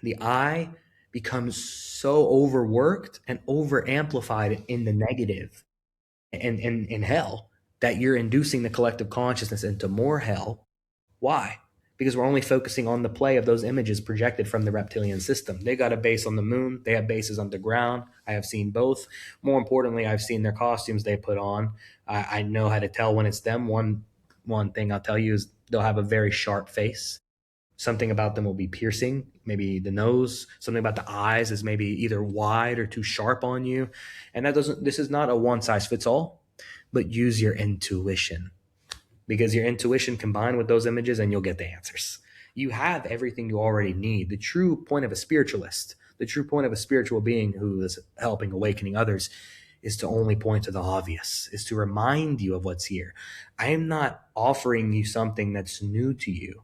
The I becomes so overworked and over amplified in the negative and in hell that you're inducing the collective consciousness into more hell. Why? Because we're only focusing on the play of those images projected from the reptilian system. They got a base on the moon. They have bases underground. I have seen both. More importantly, I've seen their costumes they put on. I know how to tell when it's them. One thing I'll tell you is they'll have a very sharp face. Something about them will be piercing, maybe the nose. Something about the eyes is maybe either wide or too sharp on you. And this is not a one size fits all, but use your intuition, because your intuition combined with those images and you'll get the answers. You have everything you already need. The true point of a spiritualist, the true point of a spiritual being who is helping awakening others, is to only point to the obvious, is to remind you of what's here. I am not offering you something that's new to you.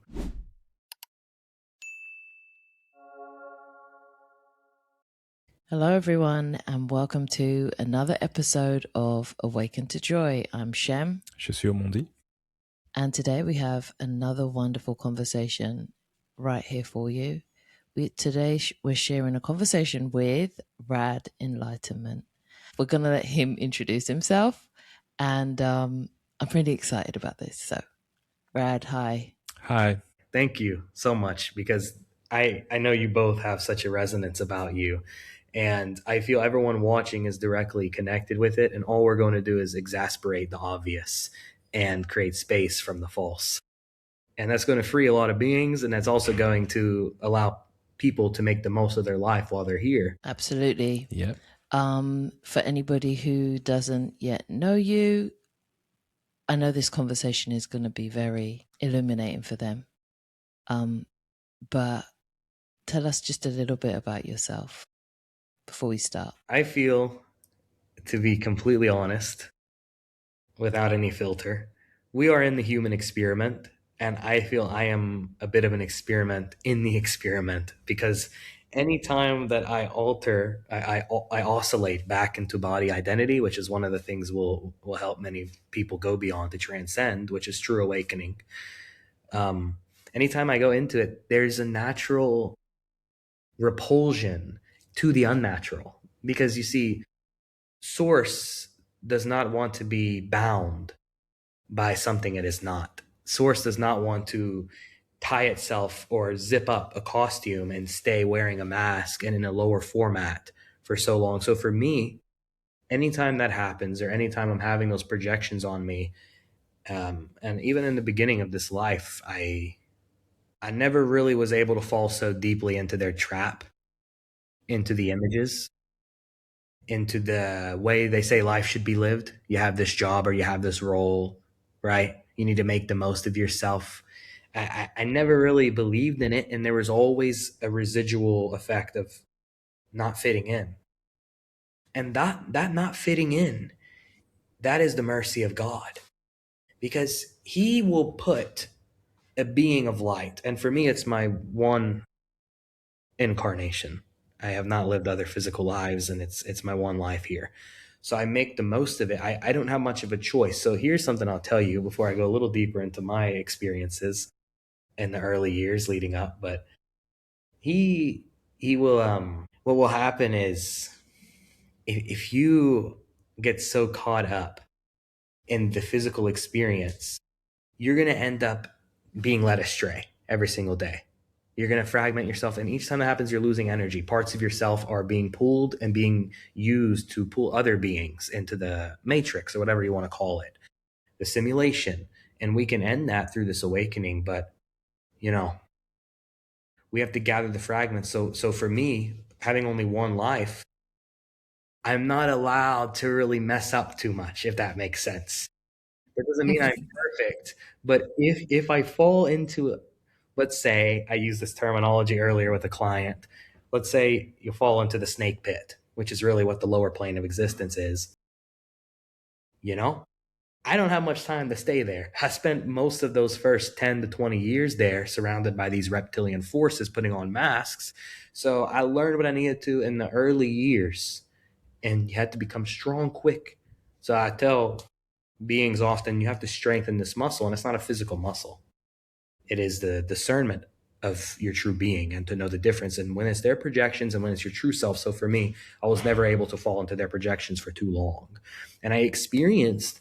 Hello, everyone, and welcome to another episode of Awaken to Joy. I'm Shem. Je suis Omondi. And today we have another wonderful conversation right here for you. Today we're sharing a conversation with Raad Enlightenment. We're going to let him introduce himself, and I'm pretty excited about this. So, Raad, hi. Hi. Thank you so much, because I know you both have such a resonance about you. And I feel everyone watching is directly connected with it. And all we're going to do is exasperate the obvious and create space from the false. And that's going to free a lot of beings. And that's also going to allow people to make the most of their life while they're here. Absolutely. Yep. For anybody who doesn't yet know you, I know this conversation is going to be very illuminating for them. But tell us just a little bit about yourself before we start. I feel, to be completely honest, without any filter, we are in the human experiment, and I feel I am a bit of an experiment in the experiment, because anytime that I alter, I oscillate back into body identity, which is one of the things will help many people go beyond, to transcend, which is true awakening. Anytime I go into it, there's a natural repulsion to the unnatural, because you see, source does not want to be bound by something it is not. Source does not want to tie itself or zip up a costume and stay wearing a mask and in a lower format for so long. So for me, anytime that happens, or anytime I'm having those projections on me, and even in the beginning of this life, I never really was able to fall so deeply into their trap, into the images, into the way they say life should be lived. You have this job or you have this role, right? You need to make the most of yourself. I never really believed in it, and there was always a residual effect of not fitting in. And that not fitting in, that is the mercy of God, because he will put a being of light. And for me, it's my one incarnation. I have not lived other physical lives, and it's my one life here. So I make the most of it. I don't have much of a choice. So here's something I'll tell you before I go a little deeper into my experiences in the early years leading up. But he will, what will happen is, if you get so caught up in the physical experience, you're going to end up being led astray every single day. You're going to fragment yourself, and each time that happens, you're losing energy. Parts of yourself are being pulled and being used to pull other beings into the matrix, or whatever you want to call it, the simulation. And we can end that through this awakening, but we have to gather the fragments. So for me, having only one life, I'm not allowed to really mess up too much, if that makes sense. That doesn't mean I'm perfect, but if I fall into, let's say, I used this terminology earlier with a client, let's say you fall into the snake pit, which is really what the lower plane of existence is. I don't have much time to stay there. I spent most of those first 10 to 20 years there surrounded by these reptilian forces putting on masks. So I learned what I needed to in the early years, and you had to become strong quick. So I tell beings often, you have to strengthen this muscle, and it's not a physical muscle. It is the discernment of your true being and to know the difference. And when it's their projections and when it's your true self. So for me, I was never able to fall into their projections for too long. And I experienced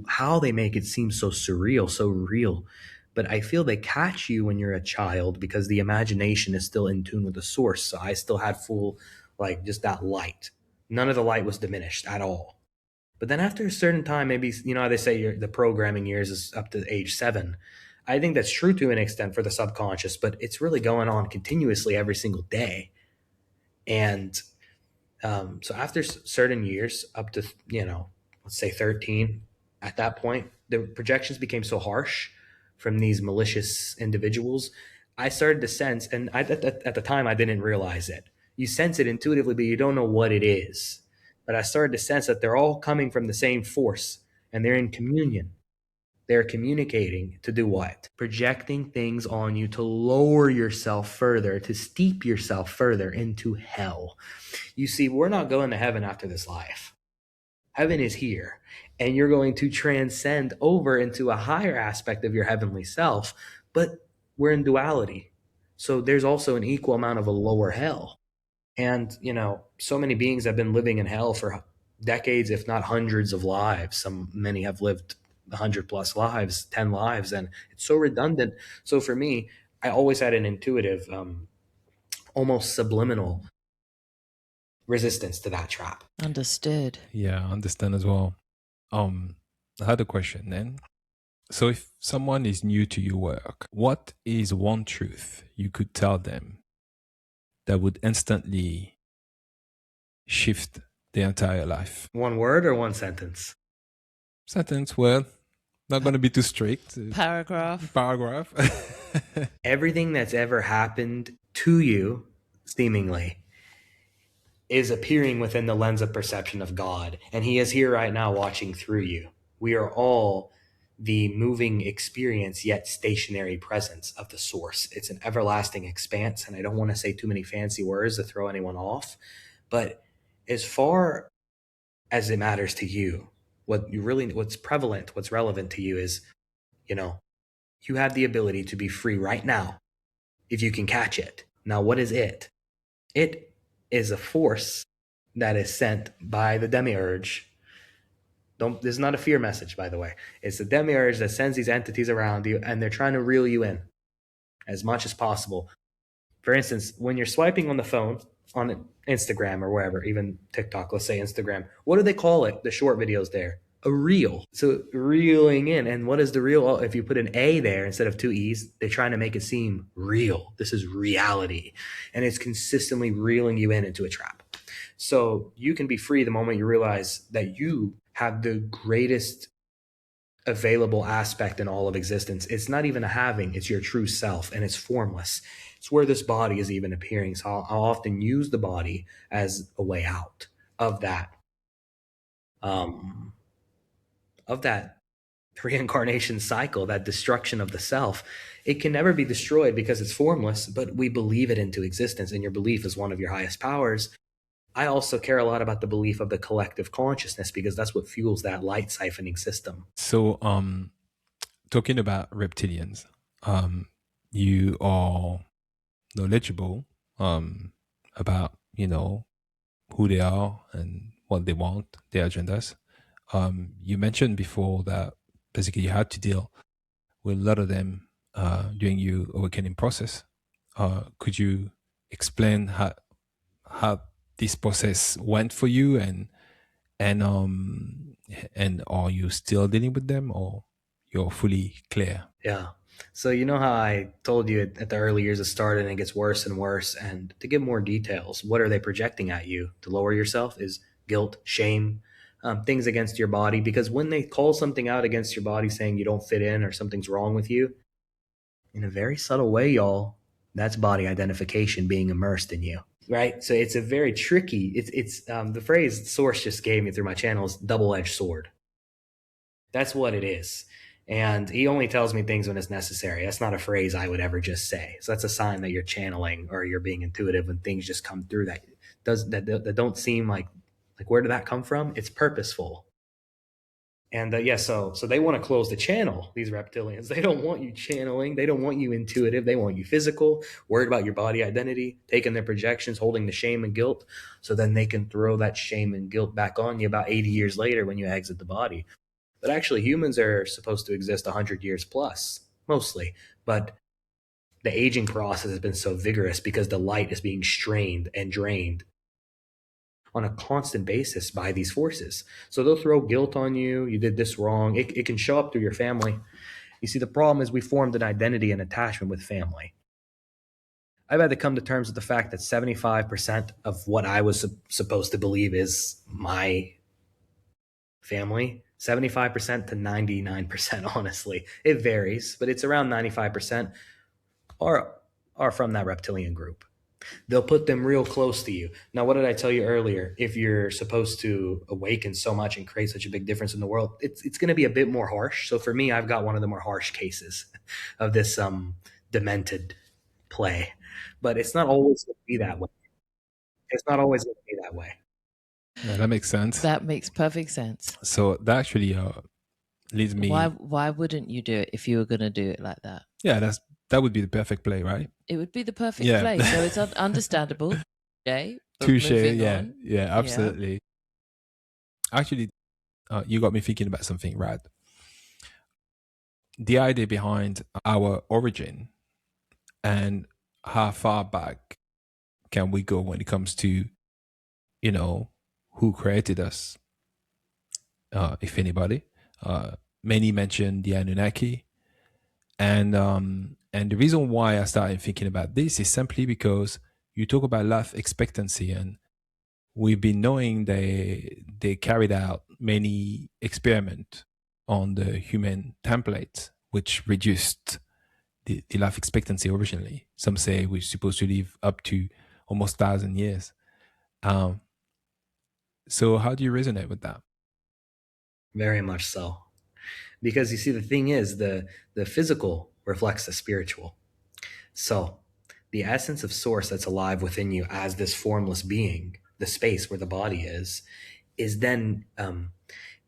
how they make it seem so surreal, so real. But I feel they catch you when you're a child because the imagination is still in tune with the source. So I still had full, like, just that light. None of the light was diminished at all. But then after a certain time, maybe, you know how they say the programming years is up to age 7. I think that's true to an extent for the subconscious, but it's really going on continuously every single day. And so after certain years, up to, let's say 13, at that point, the projections became so harsh from these malicious individuals. I started to sense, and at the time, I didn't realize it. You sense it intuitively, but you don't know what it is. But I started to sense that they're all coming from the same force and they're in communion. They're communicating to do what? Projecting things on you to lower yourself further, to steep yourself further into hell. You see, we're not going to heaven after this life. Heaven is here, and you're going to transcend over into a higher aspect of your heavenly self, but we're in duality. So there's also an equal amount of a lower hell. And, so many beings have been living in hell for decades, if not hundreds of lives. Many have lived 100 plus lives, 10 lives, and it's so redundant. So for me, I always had an intuitive, almost subliminal resistance to that trap. Understood. Yeah, I understand as well. I had a question then. So if someone is new to your work, what is one truth you could tell them that would instantly shift their entire life? One word or one sentence? Sentence, well, not going to be too strict. Paragraph. Everything that's ever happened to you, seemingly, is appearing within the lens of perception of God. And he is here right now watching through you. We are all the moving experience, yet stationary presence of the source. It's an everlasting expanse. And I don't want to say too many fancy words to throw anyone off, but as far as it matters to you, what's prevalent, what's relevant to you is, you have the ability to be free right now if you can catch it. Now, what is it? It is a force that is sent by the demiurge. This is not a fear message, by the way. It's the demiurge that sends these entities around you, and they're trying to reel you in as much as possible. For instance, when you're swiping on the phone, on Instagram or wherever, even TikTok, let's say Instagram, what do they call it? The short videos there. A reel. So reeling in. And what is the reel? Well, if you put an A there instead of 2 E's, they're trying to make it seem real. This is reality. And it's consistently reeling you into a trap. So you can be free the moment you realize that you have the greatest available aspect in all of existence. It's not even a having, it's your true self, and it's formless. It's where this body is even appearing. So I'll often use the body as a way out of that reincarnation cycle, that destruction of the self. It can never be destroyed because it's formless, but we believe it into existence, and your belief is one of your highest powers. I also care a lot about the belief of the collective consciousness because that's what fuels that light siphoning system. So, talking about reptilians, you are knowledgeable about, who they are and what they want, their agendas. You mentioned before that basically you had to deal with a lot of them during your awakening process. Could you explain how this process went for you, and are you still dealing with them, or you're fully clear? Yeah. So you know how I told you at the early years it started and it gets worse and worse. And to give more details, what are they projecting at you to lower yourself is guilt, shame, things against your body. Because when they call something out against your body saying you don't fit in or something's wrong with you, in a very subtle way, y'all, that's body identification being immersed in you. Right. So it's a very tricky, it's the phrase the source just gave me through my channel is double-edged sword. That's what it is. And he only tells me things when it's necessary. That's not a phrase I would ever just say. So that's a sign that you're channeling or you're being intuitive when things just come through that don't seem like where did that come from? It's purposeful. And so they want to close the channel, these reptilians. They don't want you channeling. They don't want you intuitive. They want you physical, worried about your body identity, taking their projections, holding the shame and guilt, so then they can throw that shame and guilt back on you about 80 years later when you exit the body. But actually, humans are supposed to exist 100 years plus, mostly. But the aging process has been so vigorous because the light is being strained and drained on a constant basis by these forces. So they'll throw guilt on you. You did this wrong. It can show up through your family. You see, the problem is we formed an identity and attachment with family. I've had to come to terms with the fact that 75% of what I was supposed to believe is my family, 75% to 99%, honestly. It varies, but it's around 95% are from that reptilian group. They'll put them real close to you. Now, what did I tell you earlier? If you're supposed to awaken so much and create such a big difference in the world, it's going to be a bit more harsh. So for me, I've got one of the more harsh cases of this demented play. But it's not always going to be that way. It's not always going to be that way. Yeah, that makes sense. That makes perfect sense. So that actually leads me. Why wouldn't you do it if you were going to do it like that? Yeah, that would be the perfect play, right? It would be the perfect play. So it's understandable. Okay. Touche. Yeah, absolutely. Yeah. Actually, you got me thinking about something, Raad. The idea behind our origin and how far back can we go when it comes to, who created us, if anybody. Many mention the Anunnaki. And the reason why I started thinking about this is simply because you talk about life expectancy, and we've been knowing they carried out many experiments on the human template, which reduced the life expectancy originally. Some say we're supposed to live up to almost 1,000 years. So how do you resonate with that? Very much so. Because you see, the thing is, the physical reflects the spiritual. So the essence of source that's alive within you as this formless being, the space where the body is then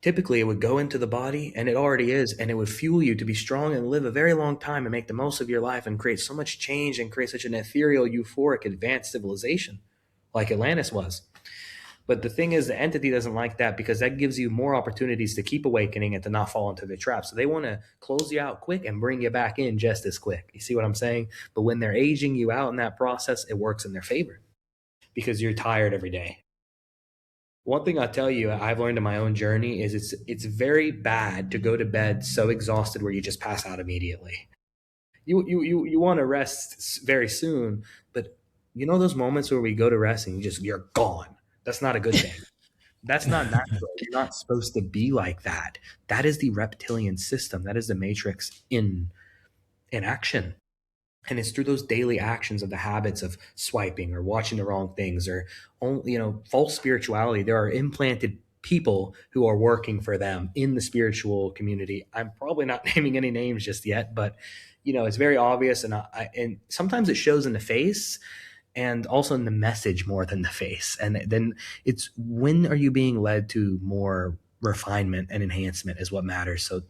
typically it would go into the body, and it already is, and it would fuel you to be strong and live a very long time and make the most of your life and create so much change and create such an ethereal, euphoric, advanced civilization like Atlantis was. But the thing is, the entity doesn't like that, because that gives you more opportunities to keep awakening and to not fall into their trap. So they want to close you out quick and bring you back in just as quick. You see what I'm saying? But when they're aging you out in that process, it works in their favor because you're tired every day. One thing I'll tell you, I've learned in my own journey, is it's very bad to go to bed so exhausted where you just pass out immediately. You want to rest very soon, but you know those moments where we go to rest and you're gone. That's not a good thing. That's not natural. You're not supposed to be like that. That is the reptilian system. That is the matrix in action. And it's through those daily actions of the habits of swiping or watching the wrong things or false spirituality. There are implanted people who are working for them in the spiritual community. I'm probably not naming any names just yet, but it's very obvious, and sometimes it shows in the face and also in the message more than the face. And then it's, when are you being led to more refinement and enhancement is what matters. So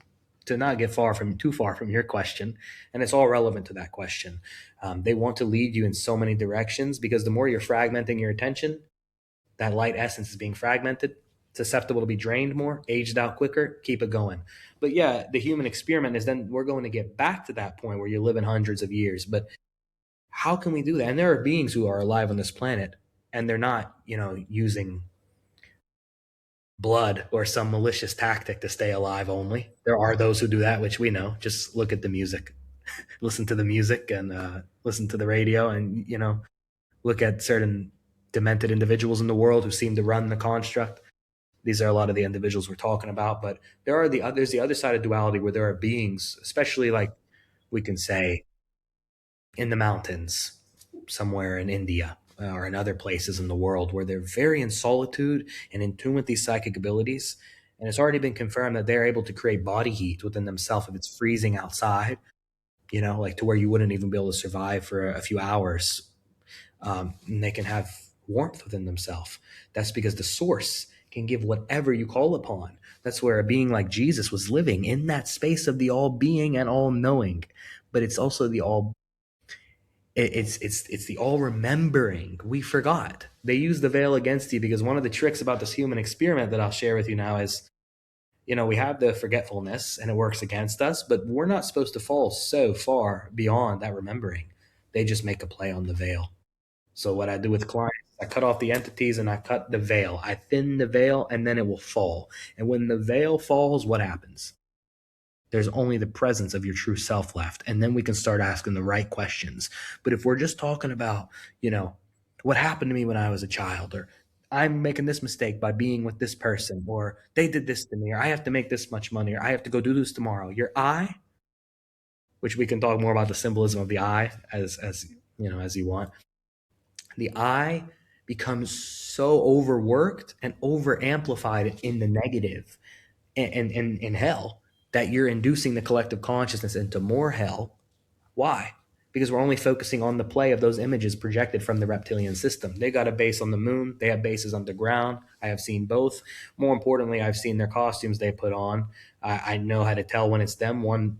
to not get too far from your question, and it's all relevant to that question, they want to lead you in so many directions, because the more you're fragmenting your attention, that light essence is being fragmented, susceptible to be drained more, aged out quicker, keep it going. But yeah, the human experiment is then we're going to get back to that point where you're living hundreds of years. But how can we do that? And there are beings who are alive on this planet, and they're not, using blood or some malicious tactic to stay alive only. There are those who do that, which we know. Just look at the music, listen to the music, and listen to the radio, and look at certain demented individuals in the world who seem to run the construct. These are a lot of the individuals we're talking about. But there's the other side of duality, where there are beings, especially like we can say in the mountains somewhere in India or in other places in the world, where they're very in solitude and in tune with these psychic abilities. And it's already been confirmed that they're able to create body heat within themselves if it's freezing outside, like to where you wouldn't even be able to survive for a few hours. And they can have warmth within themselves. That's because the source can give whatever you call upon. That's where a being like Jesus was living, in that space of the all-being and all-knowing. But it's also the all it's the all remembering. We forgot. They use the veil against you, because one of the tricks about this human experiment that I'll share with you now is, we have the forgetfulness and it works against us, but we're not supposed to fall so far beyond that remembering. They just make a play on the veil. So what I do with clients, I cut off the entities and I cut the veil. I thin the veil and then it will fall. And when the veil falls, what happens? There's only the presence of your true self left. And then we can start asking the right questions. But if we're just talking about, what happened to me when I was a child, or I'm making this mistake by being with this person, or they did this to me, or I have to make this much money, or I have to go do this tomorrow. Your I, which we can talk more about the symbolism of the I as you want. The I becomes so overworked and over amplified in the negative and in hell, that you're inducing the collective consciousness into more hell. Why? Because we're only focusing on the play of those images projected from the reptilian system. They got a base on the moon. They have bases underground. I have seen both. More importantly, I've seen their costumes they put on. I know how to tell when it's them. One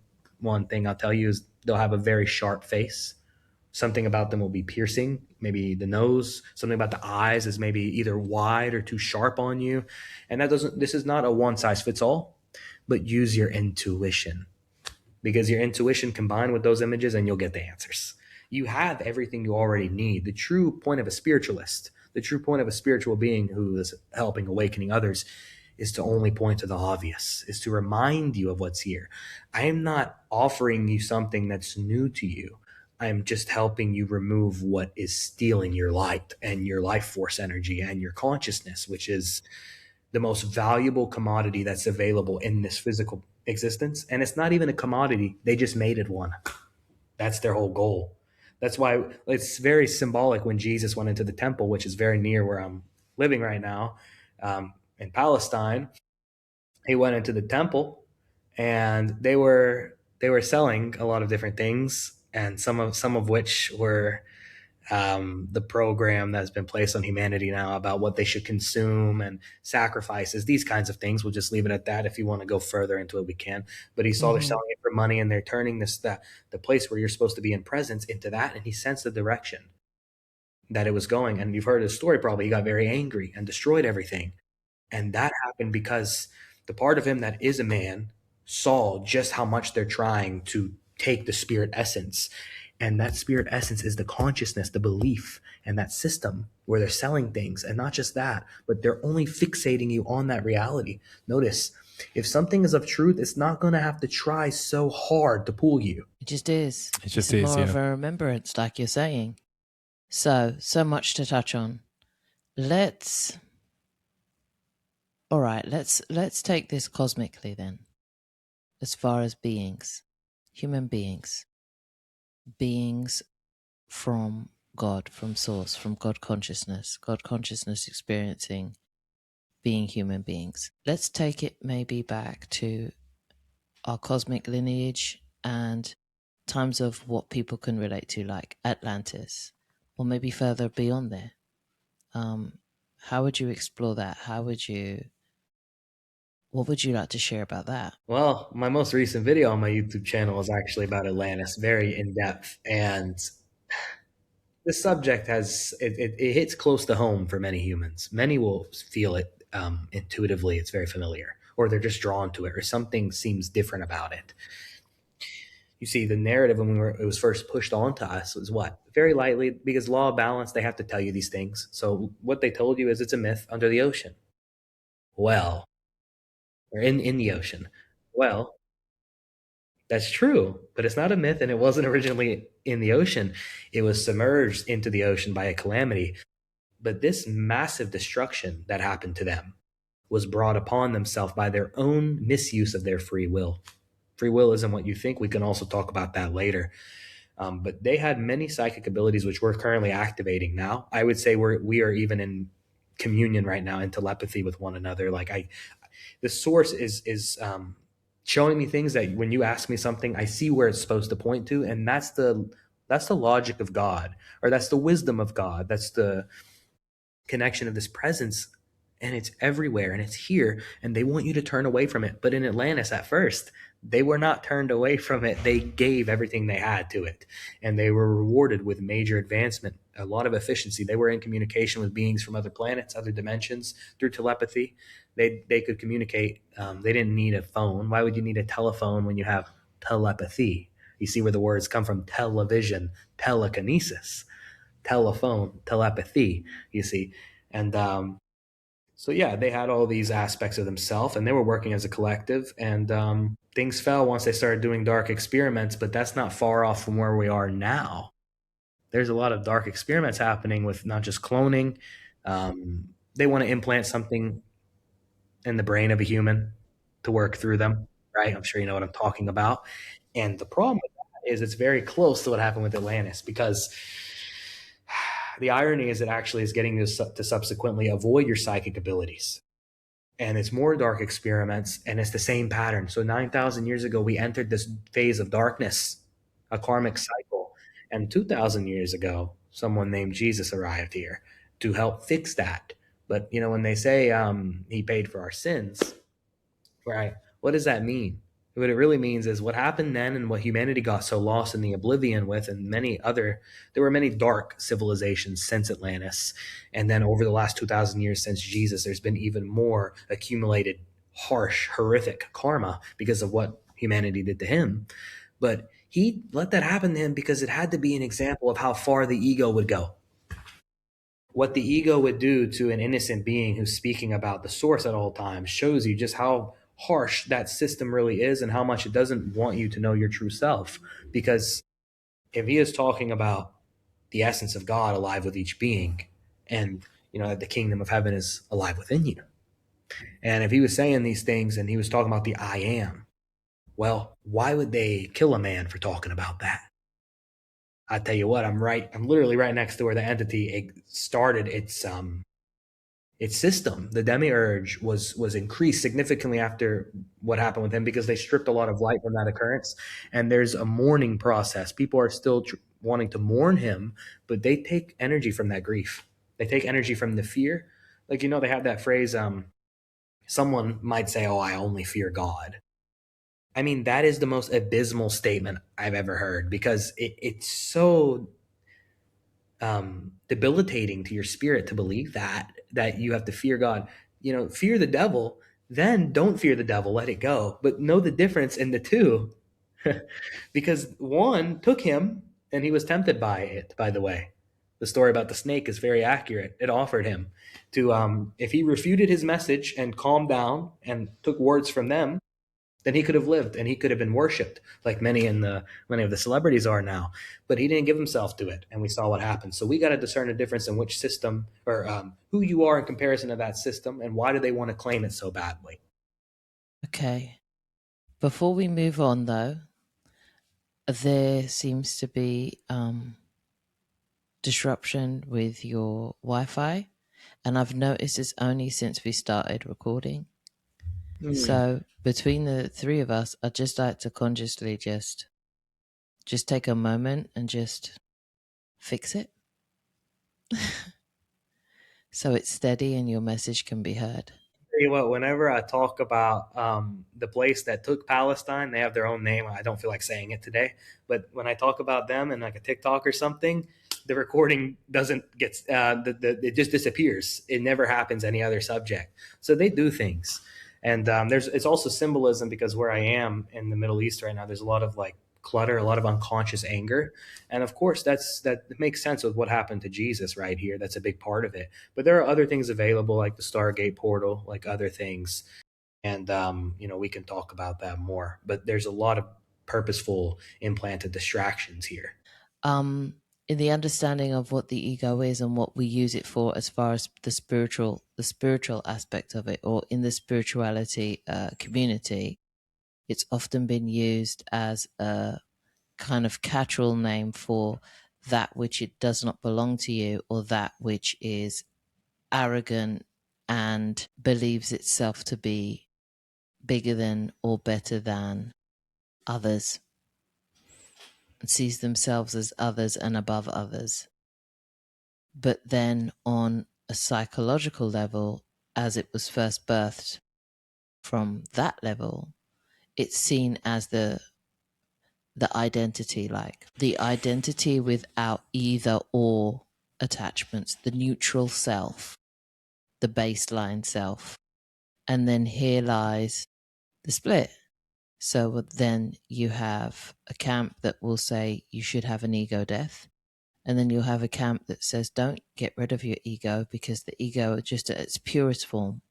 thing I'll tell you is they'll have a very sharp face. Something about them will be piercing, maybe the nose. Something about the eyes is maybe either wide or too sharp on you. And this is not a one size fits all, but use your intuition, because your intuition combined with those images and you'll get the answers. You have everything you already need. The true point of a spiritualist, the true point of a spiritual being who is helping awakening others, is to only point to the obvious, is to remind you of what's here. I am not offering you something that's new to you. I'm just helping you remove what is stealing your light and your life force energy and your consciousness, which is the most valuable commodity that's available in this physical existence. And it's not even a commodity. They just made it one. That's their whole goal. That's why it's very symbolic when Jesus went into the temple, which is very near where I'm living right now, in Palestine. He went into the temple and they were selling a lot of different things, and some of which were the program that's been placed on humanity now about what they should consume and sacrifices, these kinds of things. We'll just leave it at that. If you want to go further into it, we can. But he saw they're selling it for money, and they're turning the place where you're supposed to be in presence into that. And he sensed the direction that it was going. And you've heard his story probably. He got very angry and destroyed everything. And that happened because the part of him that is a man saw just how much they're trying to take the spirit essence. And that spirit essence is the consciousness, the belief, and that system where they're selling things. And not just that, but they're only fixating you on that reality. Notice, if something is of truth, it's not going to have to try so hard to pull you. It just is. It just it's is, more yeah. of a remembrance, like you're saying. So much to touch on. Let's take this cosmically then, as far as beings, human beings from God, from source, from God consciousness experiencing being human beings. Let's take it maybe back to our cosmic lineage and times of what people can relate to, like Atlantis, or maybe further beyond there. How would you explore that? What would you like to share about that? Well, my most recent video on my YouTube channel is actually about Atlantis, very in depth. And this subject it hits close to home for many humans. Many will feel it intuitively. It's very familiar, or they're just drawn to it, or something seems different about it. You see, the narrative when it was first pushed onto us was what? Very lightly, because law of balance, they have to tell you these things. So what they told you is it's a myth under the ocean. Well, or in the ocean. Well, that's true, but it's not a myth, and it wasn't originally in the ocean. It was submerged into the ocean by a calamity. But this massive destruction that happened to them was brought upon themselves by their own misuse of their free will. Free will isn't what you think. We can also talk about that later. But they had many psychic abilities, which we're currently activating now. I would say we are even in communion right now, in telepathy with one another. Like the source is showing me things that when you ask me something, I see where it's supposed to point to. And that's the logic of God, or that's the wisdom of God. That's the connection of this presence and it's everywhere and it's here, and they want you to turn away from it. But in Atlantis at first, they were not turned away from it. They gave everything they had to it, and they were rewarded with major advancement, a lot of efficiency. They were in communication with beings from other planets, other dimensions through telepathy. They could communicate. They didn't need a phone. Why would you need a telephone when you have telepathy? You see where the words come from: television, telekinesis, telephone, telepathy. You see, and so yeah, they had all these aspects of themselves, and they were working as a collective. And things fell once they started doing dark experiments, but that's not far off from where we are now. There's a lot of dark experiments happening with not just cloning. They want to implant something in the brain of a human to work through them, right? I'm sure you know what I'm talking about. And the problem with that is it's very close to what happened with Atlantis, because the irony is it actually is getting to subsequently avoid your psychic abilities. And it's more dark experiments, and it's the same pattern. So 9,000 years ago, we entered this phase of darkness, a karmic cycle. And 2,000 years ago, someone named Jesus arrived here to help fix that. But, you know, when they say he paid for our sins, right, what does that mean? What it really means is what happened then and what humanity got so lost in the oblivion with, and there were many dark civilizations since Atlantis. And then over the last 2,000 years since Jesus, there's been even more accumulated, harsh, horrific karma because of what humanity did to him. But he let that happen to him because it had to be an example of how far the ego would go. What the ego would do to an innocent being who's speaking about the source at all times shows you just how harsh that system really is, and how much it doesn't want you to know your true self. Because if he is talking about the essence of God alive with each being, and you know that the kingdom of heaven is alive within you, and if he was saying these things and he was talking about the I am, well, why would they kill a man for talking about that? I tell you what, I'm literally right next to where the entity started its system. The demiurge was increased significantly after what happened with him, because they stripped a lot of light from that occurrence. And there's a mourning process. People are still wanting to mourn him, but they take energy from that grief. They take energy from the fear. Like, you know, they have that phrase, someone might say, oh, I only fear God. I mean, that is the most abysmal statement I've ever heard, because it's so debilitating to your spirit to believe that you have to fear God. You know, fear the devil, then don't fear the devil, let it go. But know the difference in the two. Because one took him and he was tempted by it, by the way. The story about the snake is very accurate. It offered him to, if he refuted his message and calmed down and took words from them, then he could have lived and he could have been worshipped like many of the celebrities are now. But he didn't give himself to it, and we saw what happened. So we got to discern a difference in which system, or who you are in comparison to that system, and why do they want to claim it so badly. Okay. Before we move on, though, there seems to be disruption with your Wi-Fi, and I've noticed it's only since we started recording. So between the three of us, I'd just like to consciously just take a moment and just fix it so it's steady and your message can be heard. Tell you what, whenever I talk about the place that took Palestine, they have their own name. I don't feel like saying it today, but when I talk about them in like a TikTok or something, the recording doesn't get it just disappears. It never happens any other subject. So they do things, and it's also symbolism, because where I am in the Middle East right now, there's a lot of like clutter, a lot of unconscious anger, and of course that makes sense with what happened to Jesus right here. That's a big part of it. But there are other things available, like the Stargate portal, like other things, and you know, we can talk about that more. But there's a lot of purposeful implanted distractions here. In the understanding of what the ego is and what we use it for, as far as the spiritual aspect of it, or in the spirituality community, it's often been used as a kind of catch-all name for that which it does not belong to you, or that which is arrogant and believes itself to be bigger than or better than others, and sees themselves as others and above others. But then on a psychological level, as it was first birthed from that level, it's seen as the identity, like the identity without either or attachments, the neutral self, the baseline self. And then here lies the split. So then you have a camp that will say you should have an ego death. And then you'll have a camp that says don't get rid of your ego, because the ego, just at its purest form,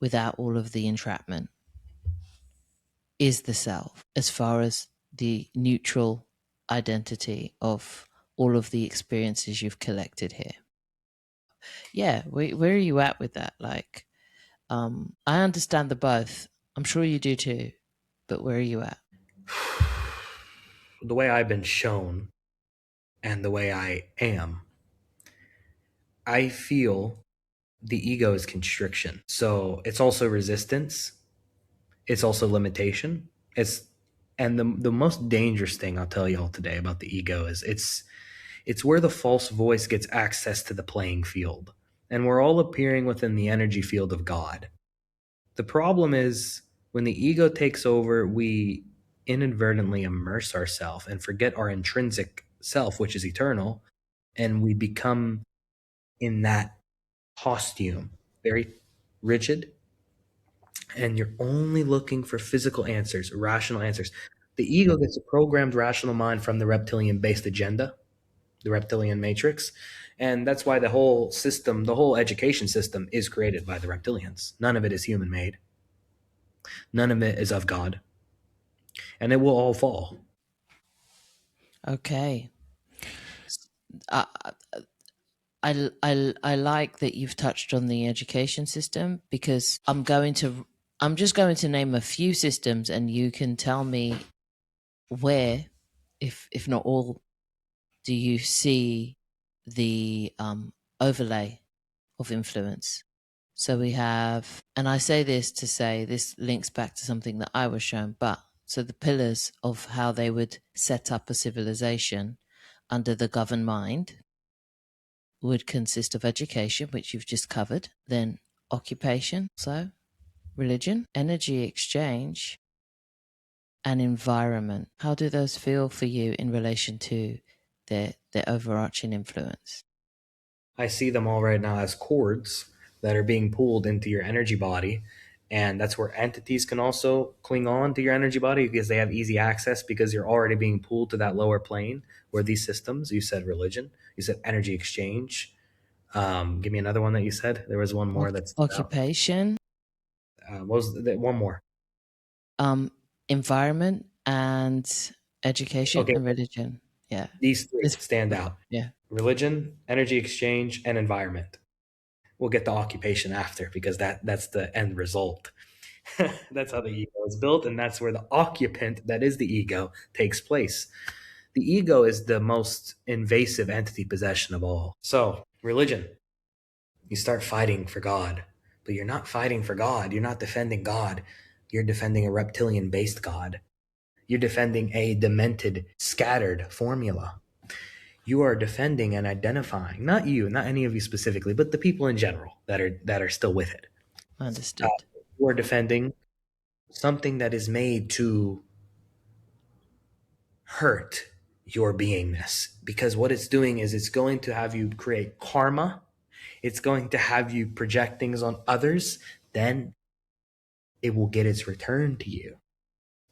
without all of the entrapment, is the self, as far as the neutral identity of all of the experiences you've collected here. Yeah, where are you at with that? Like, I understand the both. I'm sure you do too. But where are you at? The way I've been shown and the way I am, I feel the ego is constriction. So it's also resistance. It's also limitation. And the most dangerous thing I'll tell you all today about the ego is it's where the false voice gets access to the playing field. And we're all appearing within the energy field of God. The problem is when the ego takes over, we inadvertently immerse ourselves and forget our intrinsic self, which is eternal, and we become in that costume, very rigid, and you're only looking for physical answers, rational answers. The ego gets a programmed rational mind from the reptilian based agenda, the reptilian matrix. And that's why the whole system, the whole education system is created by the reptilians. None of it is human made. None of it is of God. And it will all fall. Okay. I, I like that you've touched on the education system, because I'm just going to name a few systems, and you can tell me where, if not all, do you see the overlay of influence. So we have, and I say this to say this links back to something that I was shown, but so the pillars of how they would set up a civilization under the governed mind would consist of education, which you've just covered, then occupation, so religion, energy exchange, and environment. How do those feel for you in relation to their overarching influence? I see them all right now as cords that are being pulled into your energy body. And that's where entities can also cling on to your energy body because they have easy access, because you're already being pulled to that lower plane where these systems, you said religion, you said energy exchange. Give me another one that you said. There was one more that's occupation. What was one more? Environment and education and religion. Yeah. These three stand out. Yeah. Religion, energy exchange, and environment. We'll get the occupation after, because that's the end result. That's how the ego is built, and that's where the occupant, that is the ego, takes place. The ego is the most invasive entity possession of all. So, religion, you start fighting for God, but you're not fighting for God. You're not defending God. You're defending a reptilian-based God. You're defending a demented, scattered formula. You are defending and identifying, not you, not any of you specifically, but the people in general that are still with it. Understood. You are defending something that is made to hurt your beingness, because what it's doing is it's going to have you create karma. It's going to have you project things on others. Then it will get its return to you.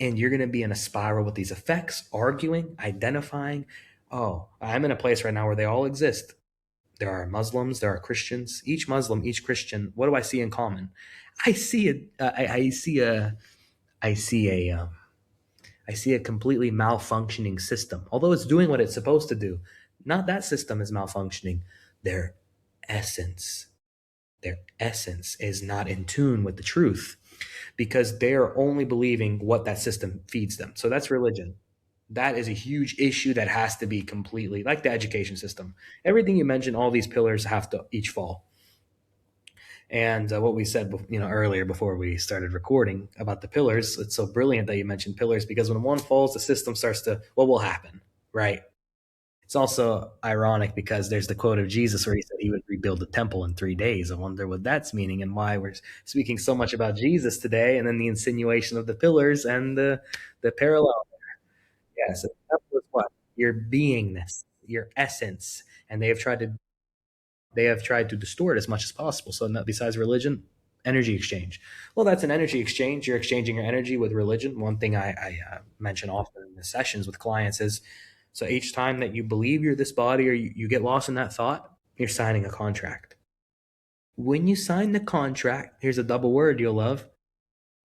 And you're going to be in a spiral with these effects, arguing, identifying. Oh, I'm in a place right now where they all exist. There are Muslims, there are Christians. Each Muslim, each Christian, what do I see in common? I see a completely malfunctioning system. Although it's doing what it's supposed to do, not that system is malfunctioning. Their essence is not in tune with the truth, because they are only believing what that system feeds them. So that's religion. That is a huge issue that has to be completely, like the education system. Everything you mentioned, all these pillars have to each fall. And what we said, earlier before we started recording about the pillars, it's so brilliant that you mentioned pillars, because when one falls, the system starts to, what will happen, right? It's also ironic because there's the quote of Jesus where he said he would rebuild the temple in 3 days. I wonder what that's meaning and why we're speaking so much about Jesus today, and then the insinuation of the pillars and the parallel. Yes, the temple is what? Your beingness, your essence, and they have tried to distort as much as possible. So besides religion, energy exchange. Well, that's an energy exchange. You're exchanging your energy with religion. One thing I mention often in the sessions with clients is, so each time that you believe you're this body or you get lost in that thought, you're signing a contract. When you sign the contract, here's a double word you'll love: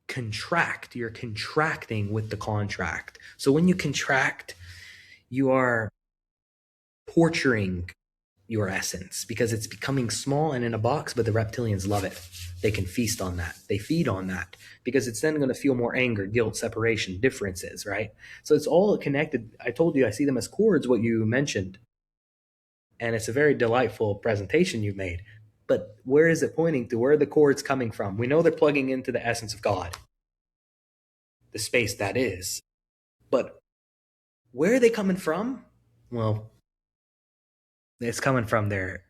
contract. You're contracting with the contract. So when you contract, you are torturing your essence because it's becoming small and in a box, but the reptilians love it. They can feast on that. They feed on that because it's then going to feel more anger, guilt, separation, differences, right? So it's all connected. I told you I see them as cords, what you mentioned. And it's a very delightful presentation you made. But where is it pointing to? Where are the cords coming from? We know they're plugging into the essence of God, the space that is. But where are they coming from? Well, it's coming from their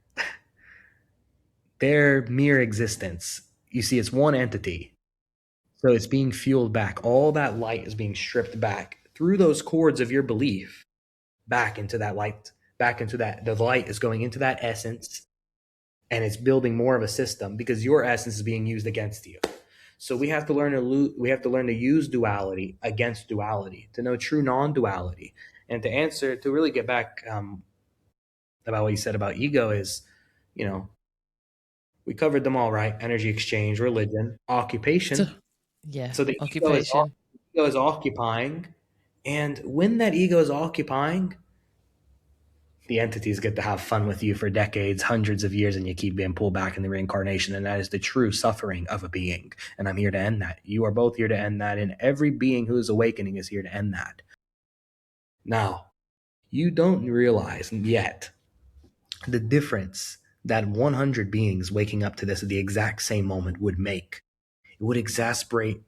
mere existence. You see, it's one entity. So it's being fueled back. All that light is being stripped back through those cords of your belief back into that light, back into that. The light is going into that essence, and it's building more of a system because your essence is being used against you. So we have to learn to use duality against duality, to know true non-duality. And to really get back about what you said about ego is, we covered them all, right? Energy exchange, religion, occupation. Yeah, So the occupation. ego is occupying. And when that ego is occupying, the entities get to have fun with you for decades, hundreds of years, and you keep being pulled back in the reincarnation. And that is the true suffering of a being. And I'm here to end that. You are both here to end that. And every being who is awakening is here to end that. Now, you don't realize yet the difference that 100 beings waking up to this at the exact same moment would make. It would exasperate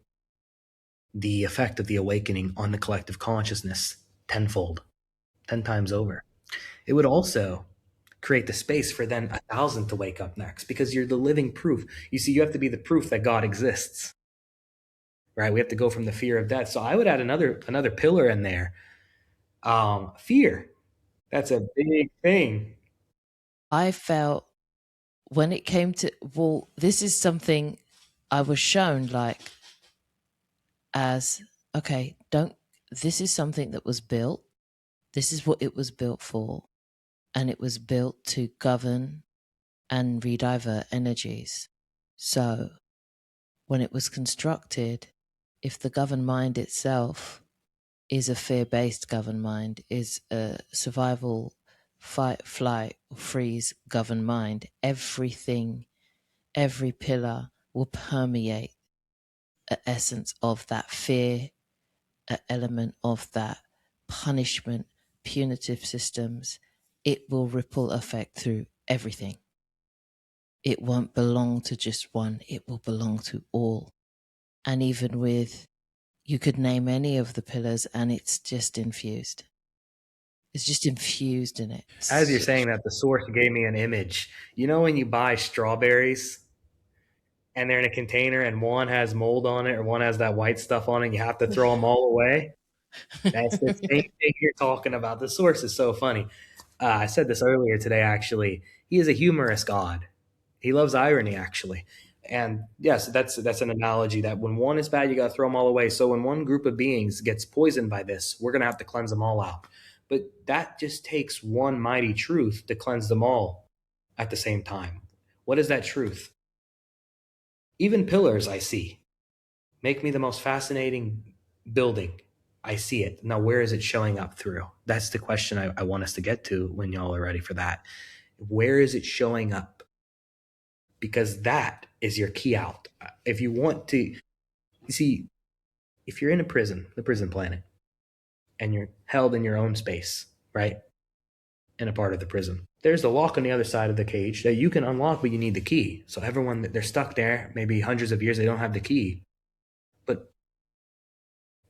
the effect of the awakening on the collective consciousness tenfold, 10 times over. It would also create the space for then 1,000 to wake up next because you're the living proof. You see, you have to be the proof that God exists, right? We have to go from the fear of death. So I would add another pillar in there. Fear. That's a big thing. I felt when it came to, well, this is something I was shown as, okay, this is something that was built. This is what it was built for. And it was built to govern and redivert energies. So when it was constructed, if the governed mind itself is a fear-based governed mind, is a survival, fight, flight, or freeze governed mind, everything, every pillar will permeate an essence of that fear, an element of that punishment, punitive systems. It will ripple effect through everything. It won't belong to just one, it will belong to all. And even with, you could name any of the pillars and it's just infused. It's just infused in it. As you're saying that, the source gave me an image. You know when you buy strawberries and they're in a container and one has mold on it or one has that white stuff on it, and you have to throw them all away? That's the same thing you're talking about. The source is so funny. I said this earlier today, actually. He is a humorous God. He loves irony, actually. And yes, that's an analogy that when one is bad, you got to throw them all away. So when one group of beings gets poisoned by this, we're going to have to cleanse them all out. But that just takes one mighty truth to cleanse them all at the same time. What is that truth? Even pillars I see make me the most fascinating building. I see it. Now, where is it showing up through? That's the question I want us to get to when y'all are ready for that. Where is it showing up? Because that is your key out. If you want to, you see, if you're in a prison, the prison planet, and you're held in your own space, right? In a part of the prison, there's a lock on the other side of the cage that you can unlock, but you need the key. So everyone, they're stuck there, maybe hundreds of years, they don't have the key. But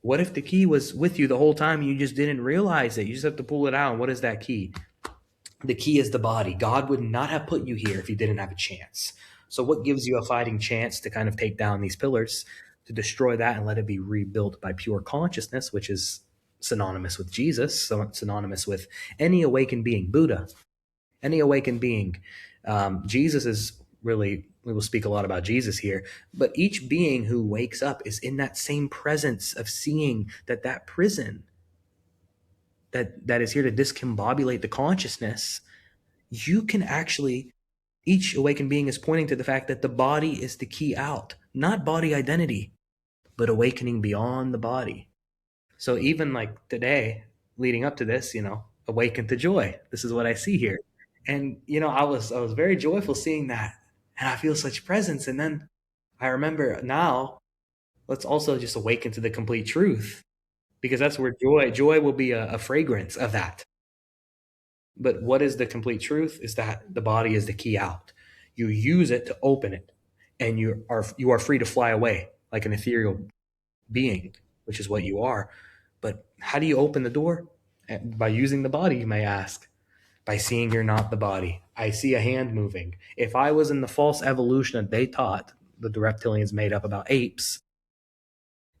what if the key was with you the whole time and you just didn't realize it? You just have to pull it out. What is that key? The key is the body. God would not have put you here if you didn't have a chance. So what gives you a fighting chance to kind of take down these pillars, to destroy that and let it be rebuilt by pure consciousness, which is synonymous with Jesus, so synonymous with any awakened being, Buddha, any awakened being. Jesus is really, we will speak a lot about Jesus here, but each being who wakes up is in that same presence of seeing that that prison that is here to discombobulate the consciousness. You can actually, each awakened being is pointing to the fact that the body is the key out, not body identity, but awakening beyond the body. So even like today, leading up to this, awaken to joy. This is what I see here. And I was very joyful seeing that. And I feel such presence. And then I remember now, let's also just awaken to the complete truth, because that's where joy will be a fragrance of that. But what is the complete truth is that the body is the key out. You use it to open it, and you are free to fly away like an ethereal being, which is what you are. But how do you open the door? By using the body, you may ask. By seeing you're not the body. I see a hand moving. If I was in the false evolution that they taught, that the reptilians made up about apes,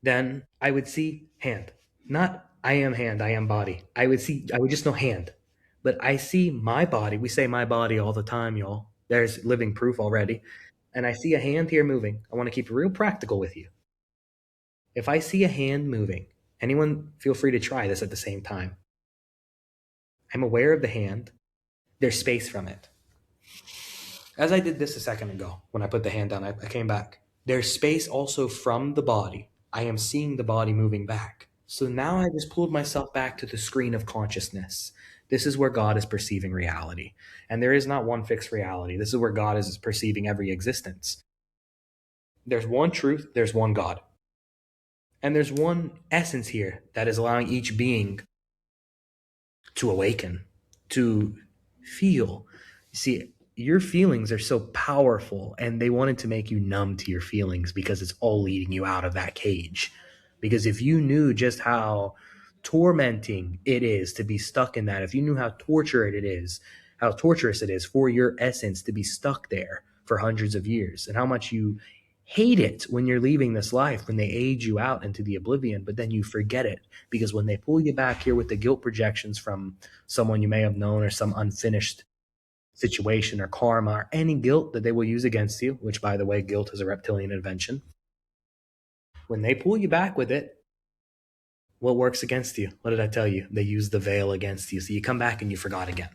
then I would see hand. Not I am hand, I am body. I would just know hand. But I see my body. We say my body all the time, y'all. There's living proof already. And I see a hand here moving. I want to keep it real practical with you. If I see a hand moving, anyone feel free to try this at the same time. I'm aware of the hand. There's space from it. As I did this a second ago, when I put the hand down, I came back. There's space also from the body. I am seeing the body moving back. So now I just pulled myself back to the screen of consciousness. This is where God is perceiving reality. And there is not one fixed reality. This is where God is perceiving every existence. There's one truth, there's one God. And there's one essence here that is allowing each being to awaken, to feel. You see, your feelings are so powerful, and they wanted to make you numb to your feelings because it's all leading you out of that cage. Because if you knew just how tormenting it is to be stuck in that, if you knew how torturous it is for your essence to be stuck there for hundreds of years, and how much you hate it when you're leaving this life, when they age you out into the oblivion, but then you forget it because when they pull you back here with the guilt projections from someone you may have known or some unfinished situation or karma or any guilt that they will use against you, which, by the way, guilt is a reptilian invention. When they pull you back with it, what works against you? What did I tell you? They use the veil against you. So you come back and you forgot again.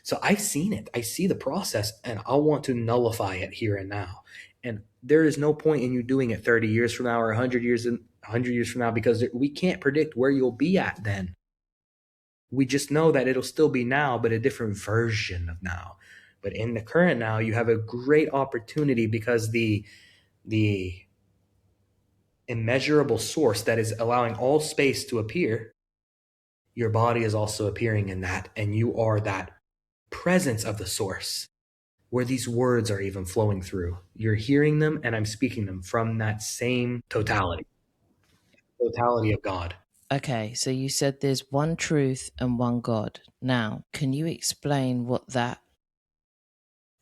So I've seen it. I see the process, and I want to nullify it here and now. And there is no point in you doing it 30 years from now or 100 years from now, because we can't predict where you'll be at then. We just know that it'll still be now, but a different version of now. But in the current now, you have a great opportunity, because the immeasurable source that is allowing all space to appear, your body is also appearing in that, and you are that presence of the source where these words are even flowing through. You're hearing them, and I'm speaking them from that same totality of God. Okay, so you said there's one truth and one God. Now, can you explain what that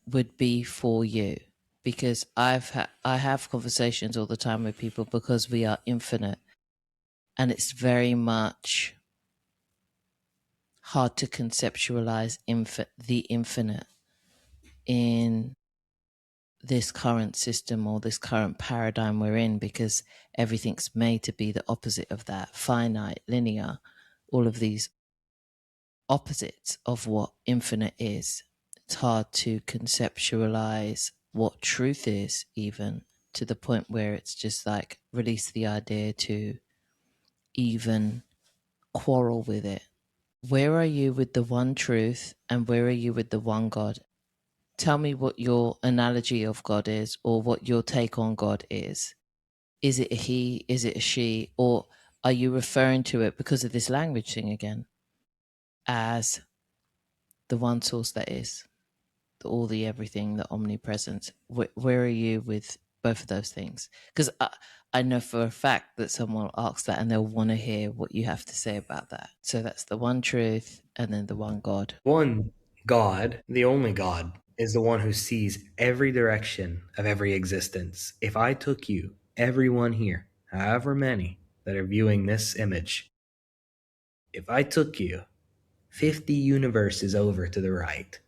would be for you? Because I have conversations all the time with people, because we are infinite, and it's very much hard to conceptualize the infinite in this current system or this current paradigm we're in, because everything's made to be the opposite of that, finite, linear, all of these opposites of what infinite is. It's hard to conceptualize what truth is, even to the point where it's just like release the idea to even quarrel with it. Where are you with the one truth, and where are you with the one God? Tell me what your analogy of God is, or what your take on God is. Is it a he? Is it a she? Or are you referring to it, because of this language thing again, as the one source that is, all the everything, the omnipresence? Where are you with both of those things? Because I know for a fact that someone will ask that, and they'll want to hear what you have to say about that. So that's the one truth, and then the one God. One, God, the only God, is the one who sees every direction of every existence. If I took you, everyone here, however many that are viewing this image, if I took you 50 universes over to the right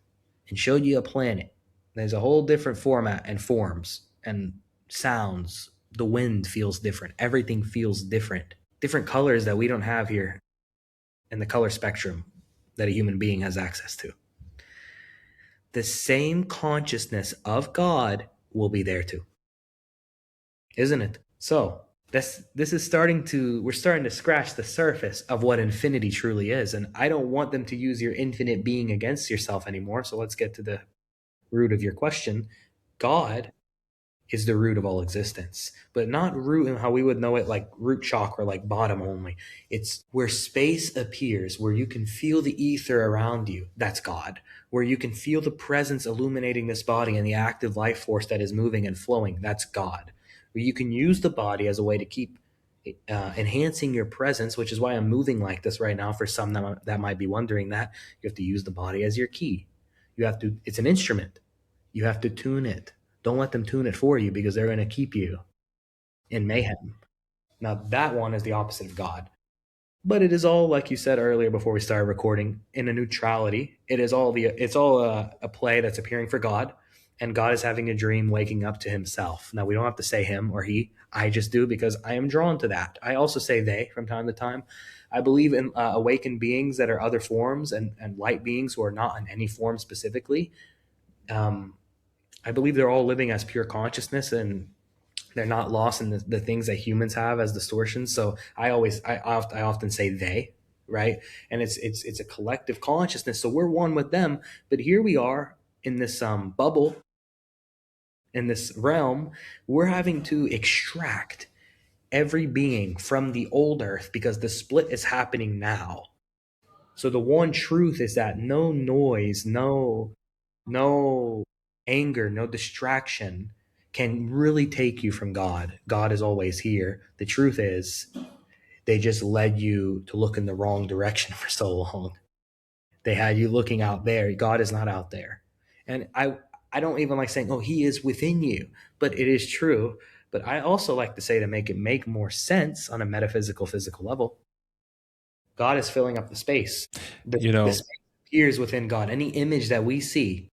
and showed you a planet, there's a whole different format and forms and sounds. The wind feels different. Everything feels different. Different colors that we don't have here in the color spectrum that a human being has access to. The same consciousness of God will be there too. Isn't it? So this is we're starting to scratch the surface of what infinity truly is. And I don't want them to use your infinite being against yourself anymore. So let's get to the root of your question. God is the root of all existence, but not root in how we would know it, like root chakra, like bottom only. It's where space appears, where you can feel the ether around you. That's God. Where you can feel the presence illuminating this body and the active life force that is moving and flowing. That's God. Where you can use the body as a way to keep enhancing your presence, which is why I'm moving like this right now. For some that might be wondering that, you have to use the body as your key. It's an instrument. You have to tune it. Don't let them tune it for you, because they're going to keep you in mayhem. Now, that one is the opposite of God. But it is all, like you said earlier before we started recording, in a neutrality. It's all a play that's appearing for God, and God is having a dream waking up to himself. Now, we don't have to say him or he. I just do, because I am drawn to that. I also say they from time to time. I believe in awakened beings that are other forms, and light beings who are not in any form specifically. I believe they're all living as pure consciousness, and they're not lost in the things that humans have as distortions. So I often say they, right? And it's a collective consciousness. So we're one with them. But here we are in this bubble, in this realm. We're having to extract every being from the old earth, because the split is happening now. So the one truth is that no noise, no anger, no distraction can really take you from God. God is always here. The truth is, they just led you to look in the wrong direction for so long. They had you looking out there. God is not out there. And I don't even like saying, oh, he is within you, but it is true. But I also like to say, to make it make more sense on a metaphysical, physical level, God is filling up the space. The space appears within God. Any image that we see,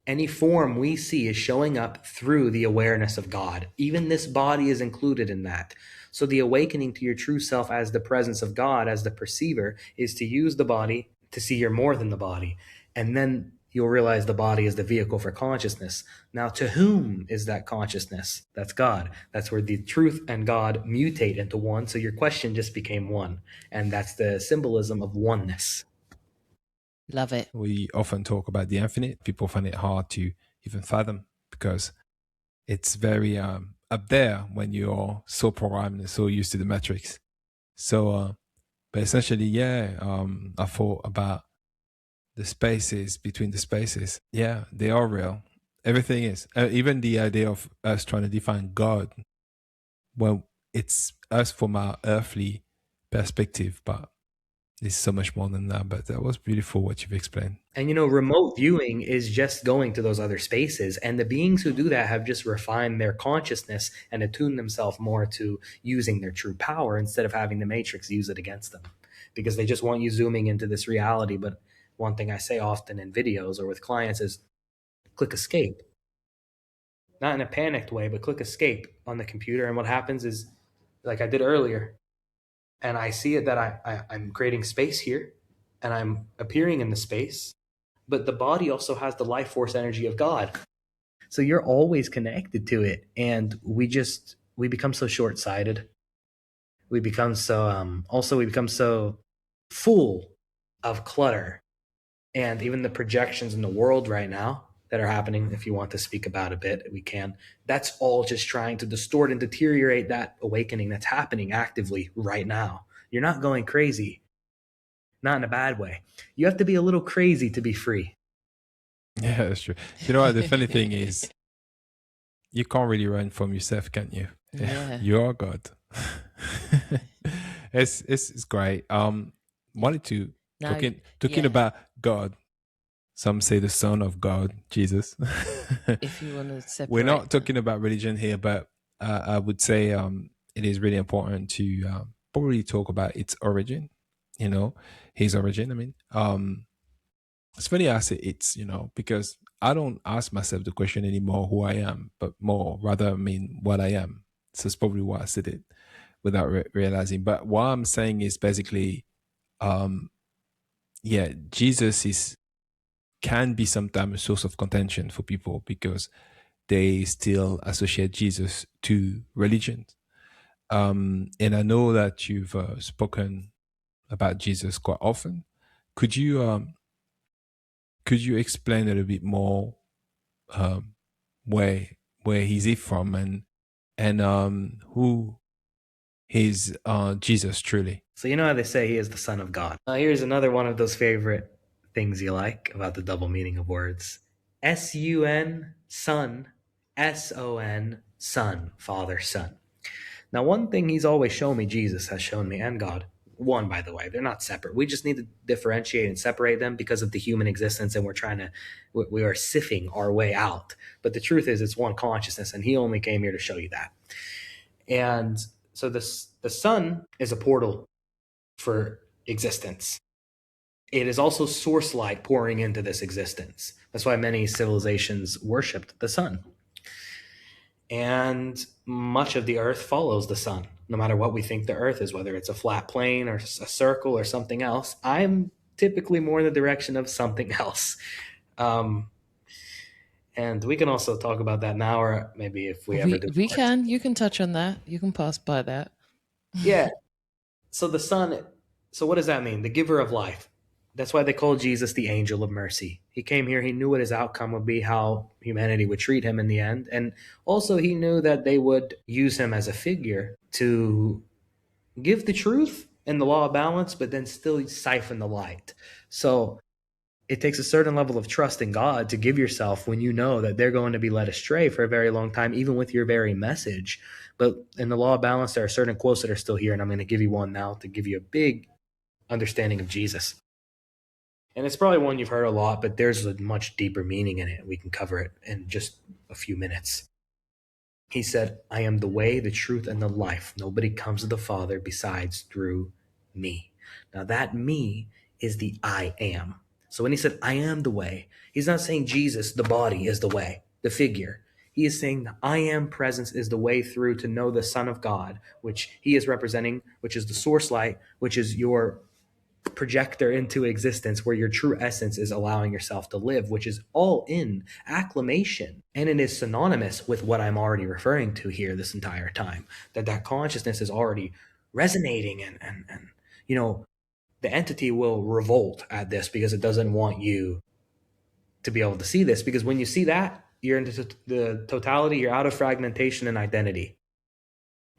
any form we see, is showing up through the awareness of God. Even this body is included in that. So the awakening to your true self as the presence of God, as the perceiver, is to use the body to see you're more than the body. And then you'll realize the body is the vehicle for consciousness. Now, to whom is that consciousness? That's God. That's where the truth and God mutate into one. So your question just became one. And that's the symbolism of oneness. Love it. We often talk about the infinite. People find it hard to even fathom, because it's very up there when you're so programmed and so used to the matrix. So, but essentially, I thought about the spaces between the spaces. Yeah, they are real. Everything is. Even the idea of us trying to define God, well, it's us from our earthly perspective, but it's so much more than that. But that was beautiful what you've explained. And remote viewing is just going to those other spaces. And the beings who do that have just refined their consciousness and attuned themselves more to using their true power, instead of having the matrix use it against them, because they just want you zooming into this reality. But one thing I say often in videos or with clients is, click escape. Not in a panicked way, but click escape on the computer. And what happens is, like I did earlier, and I see it that I'm creating space here, and I'm appearing in the space, but the body also has the life force energy of God. So you're always connected to it. And we become so short-sighted. We become so full of clutter. And even the projections in the world right now that are happening, if you want to speak about a bit, we can. That's all just trying to distort and deteriorate that awakening that's happening actively right now. You're not going crazy. Not in a bad way. You have to be a little crazy to be free. Yeah, that's true. You know what? The funny thing is, you can't really run from yourself, can you? Yeah. You are God. It's great. Wanted to talking about God. Some say the Son of God, Jesus. If you want to separate, we're not talking about religion here, but I would say it is really important to probably talk about its origin. You know, his origin. I mean, it's funny I say it's, because I don't ask myself the question anymore who I am, but more rather, I mean, what I am. So it's probably why I said it without realizing. But what I'm saying is basically, yeah, Jesus can be sometimes a source of contention for people because they still associate Jesus to religion. And I know that you've spoken about Jesus quite often. Could you explain a little bit more um, where he's it from and who is Jesus truly? So you know how they say he is the Son of God. Here's another one of those favorite things you like about the double meaning of words. S-U-N, Son. S-O-N, Son, Father, Son. Now, one thing he's always shown me, Jesus has shown me, and God, one, by the way, they're not separate. We just need to differentiate and separate them because of the human existence, and we are sifting our way out. But the truth is, it's one consciousness, and he only came here to show you that. And so the Son is a portal for existence. It is also source light pouring into this existence. That's why many civilizations worshipped the sun. And much of the earth follows the sun, no matter what we think the earth is, whether it's a flat plane or a circle or something else. I'm typically more in the direction of something else. And we can also talk about that now, or maybe if we ever do. You can touch on that. You can pass by that. Yeah. So the sun, so what does that mean? The giver of life. That's why they call Jesus the angel of mercy. He came here, he knew what his outcome would be, how humanity would treat him in the end. And also he knew that they would use him as a figure to give the truth and the law of balance, but then still siphon the light. So it takes a certain level of trust in God to give yourself when you know that they're going to be led astray for a very long time, even with your very message. But in the law of balance, there are certain quotes that are still here, and I'm going to give you one now to give you a big understanding of Jesus. And it's probably one you've heard a lot, but there's a much deeper meaning in it. We can cover it in just a few minutes. He said, I am the way, the truth, and the life. Nobody comes to the Father besides through me. Now that me is the I am. So when he said, I am the way, he's not saying Jesus, the body, is the way, the figure. He is saying the I am presence is the way through to know the Son of God, which he is representing, which is the source light, which is your projector into existence where your true essence is allowing yourself to live, which is all in acclamation. And it is synonymous with what I'm already referring to here this entire time, that consciousness is already resonating and the entity will revolt at this because it doesn't want you to be able to see this, because when you see that, you're into the totality, you're out of fragmentation and identity.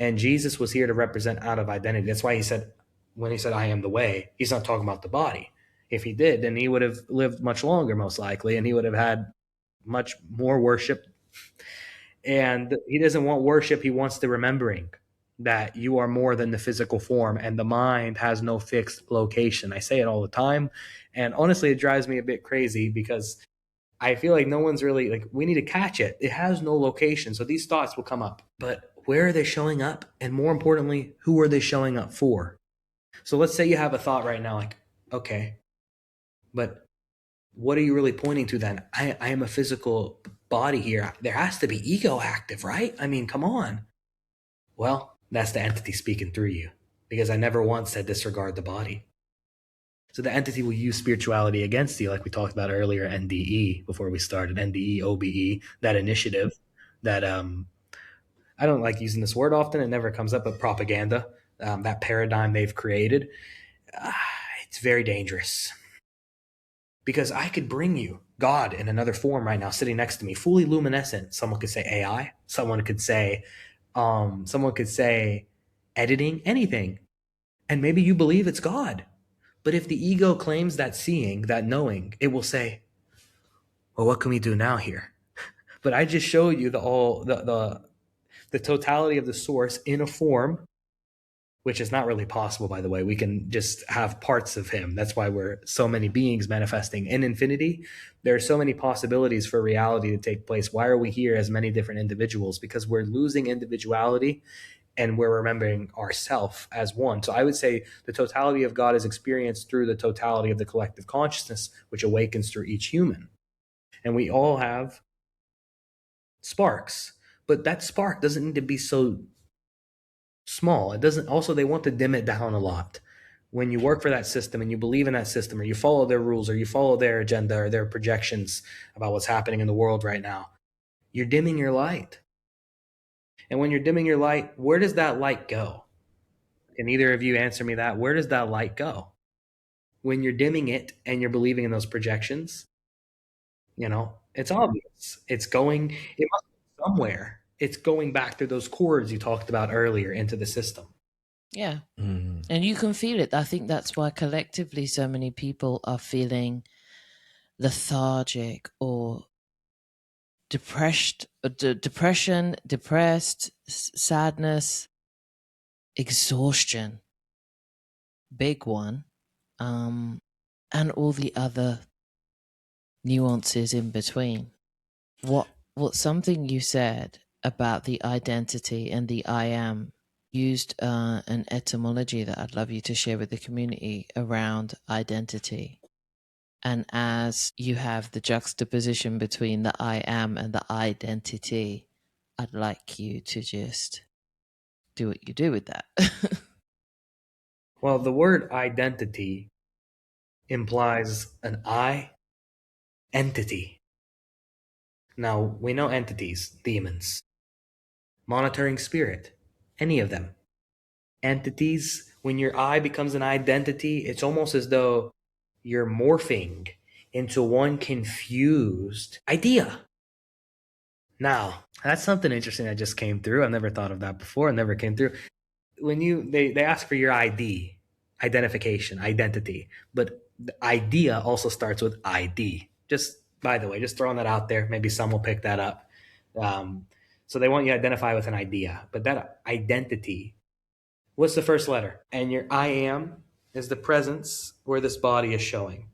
And Jesus was here to represent out of identity. That's why he said, when he said, I am the way, he's not talking about the body. If he did, then he would have lived much longer, most likely, and he would have had much more worship. And he doesn't want worship. He wants the remembering that you are more than the physical form, and the mind has no fixed location. I say it all the time. And honestly, it drives me a bit crazy because I feel like no one's really we need to catch it. It has no location. So these thoughts will come up, but where are they showing up? And more importantly, who are they showing up for? So let's say you have a thought right now, okay, but what are you really pointing to then? I am a physical body here. There has to be ego active, right? I mean, come on. Well, that's the entity speaking through you, because I never once said disregard the body. So the entity will use spirituality against you, like we talked about earlier, NDE, before we started, NDE, OBE, that initiative that I don't like using this word often. It never comes up, but propaganda, that paradigm they've created, it's very dangerous. Because I could bring you God in another form right now, sitting next to me, fully luminescent. Someone could say AI. Someone could say editing, anything. And maybe you believe it's God. But if the ego claims that seeing, that knowing, it will say, well, what can we do now here? But I just showed you the totality of the source in a form which is not really possible, by the way. We can just have parts of him. That's why we're so many beings manifesting in infinity. There are so many possibilities for reality to take place. Why are we here as many different individuals? Because we're losing individuality and we're remembering ourself as one. So I would say the totality of God is experienced through the totality of the collective consciousness, which awakens through each human. And we all have sparks, but that spark doesn't need to be so small. It doesn't, also, they want to dim it down a lot. When you work for that system and you believe in that system, or you follow their rules, or you follow their agenda or their projections about what's happening in the world right now, you're dimming your light. And when you're dimming your light, where does that light go? Can either of you answer me that? Where does that light go? When you're dimming it and you're believing in those projections, it's obvious. It must be somewhere. It's going back through those cords you talked about earlier into the system. Yeah. And you can feel it. I think that's why collectively so many people are feeling lethargic or depressed, sadness, exhaustion, big one, and all the other nuances in between. What something you said about the identity and the I am, used an etymology that I'd love you to share with the community around identity. And as you have the juxtaposition between the I am and the identity, I'd like you to just do what you do with that. Well, the word identity implies an I entity. Now, we know entities, demons, monitoring spirit, any of them. Entities, when your I becomes an identity, it's almost as though you're morphing into one confused idea. Now, that's something interesting that just came through. I've never thought of that before. It never came through. When they ask for your ID, identification, identity, but the idea also starts with ID. Just, by the way, just throwing that out there. Maybe some will pick that up. So they want you to identify with an idea, but that identity, what's the first letter? And your I am is the presence where this body is showing.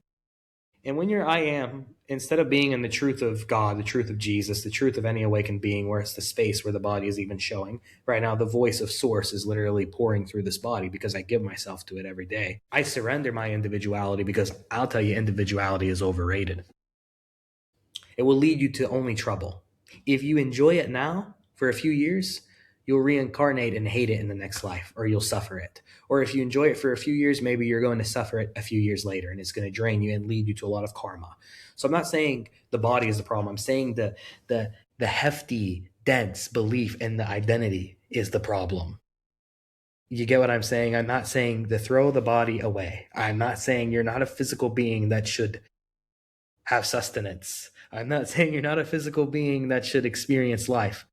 And when your I am, instead of being in the truth of God, the truth of Jesus, the truth of any awakened being, where it's the space where the body is even showing, right now the voice of source is literally pouring through this body because I give myself to it every day. I surrender my individuality because I'll tell you, individuality is overrated. It will lead you to only trouble. If you enjoy it now for a few years, you'll reincarnate and hate it in the next life, or you'll suffer it. Or if you enjoy it for a few years, maybe you're going to suffer it a few years later, and it's going to drain you and lead you to a lot of karma. So I'm not saying the body is the problem. I'm saying the hefty, dense belief in the identity is the problem. You get what I'm saying? I'm not saying to throw the body away. I'm not saying you're not a physical being that should have sustenance. I'm not saying you're not a physical being that should experience life.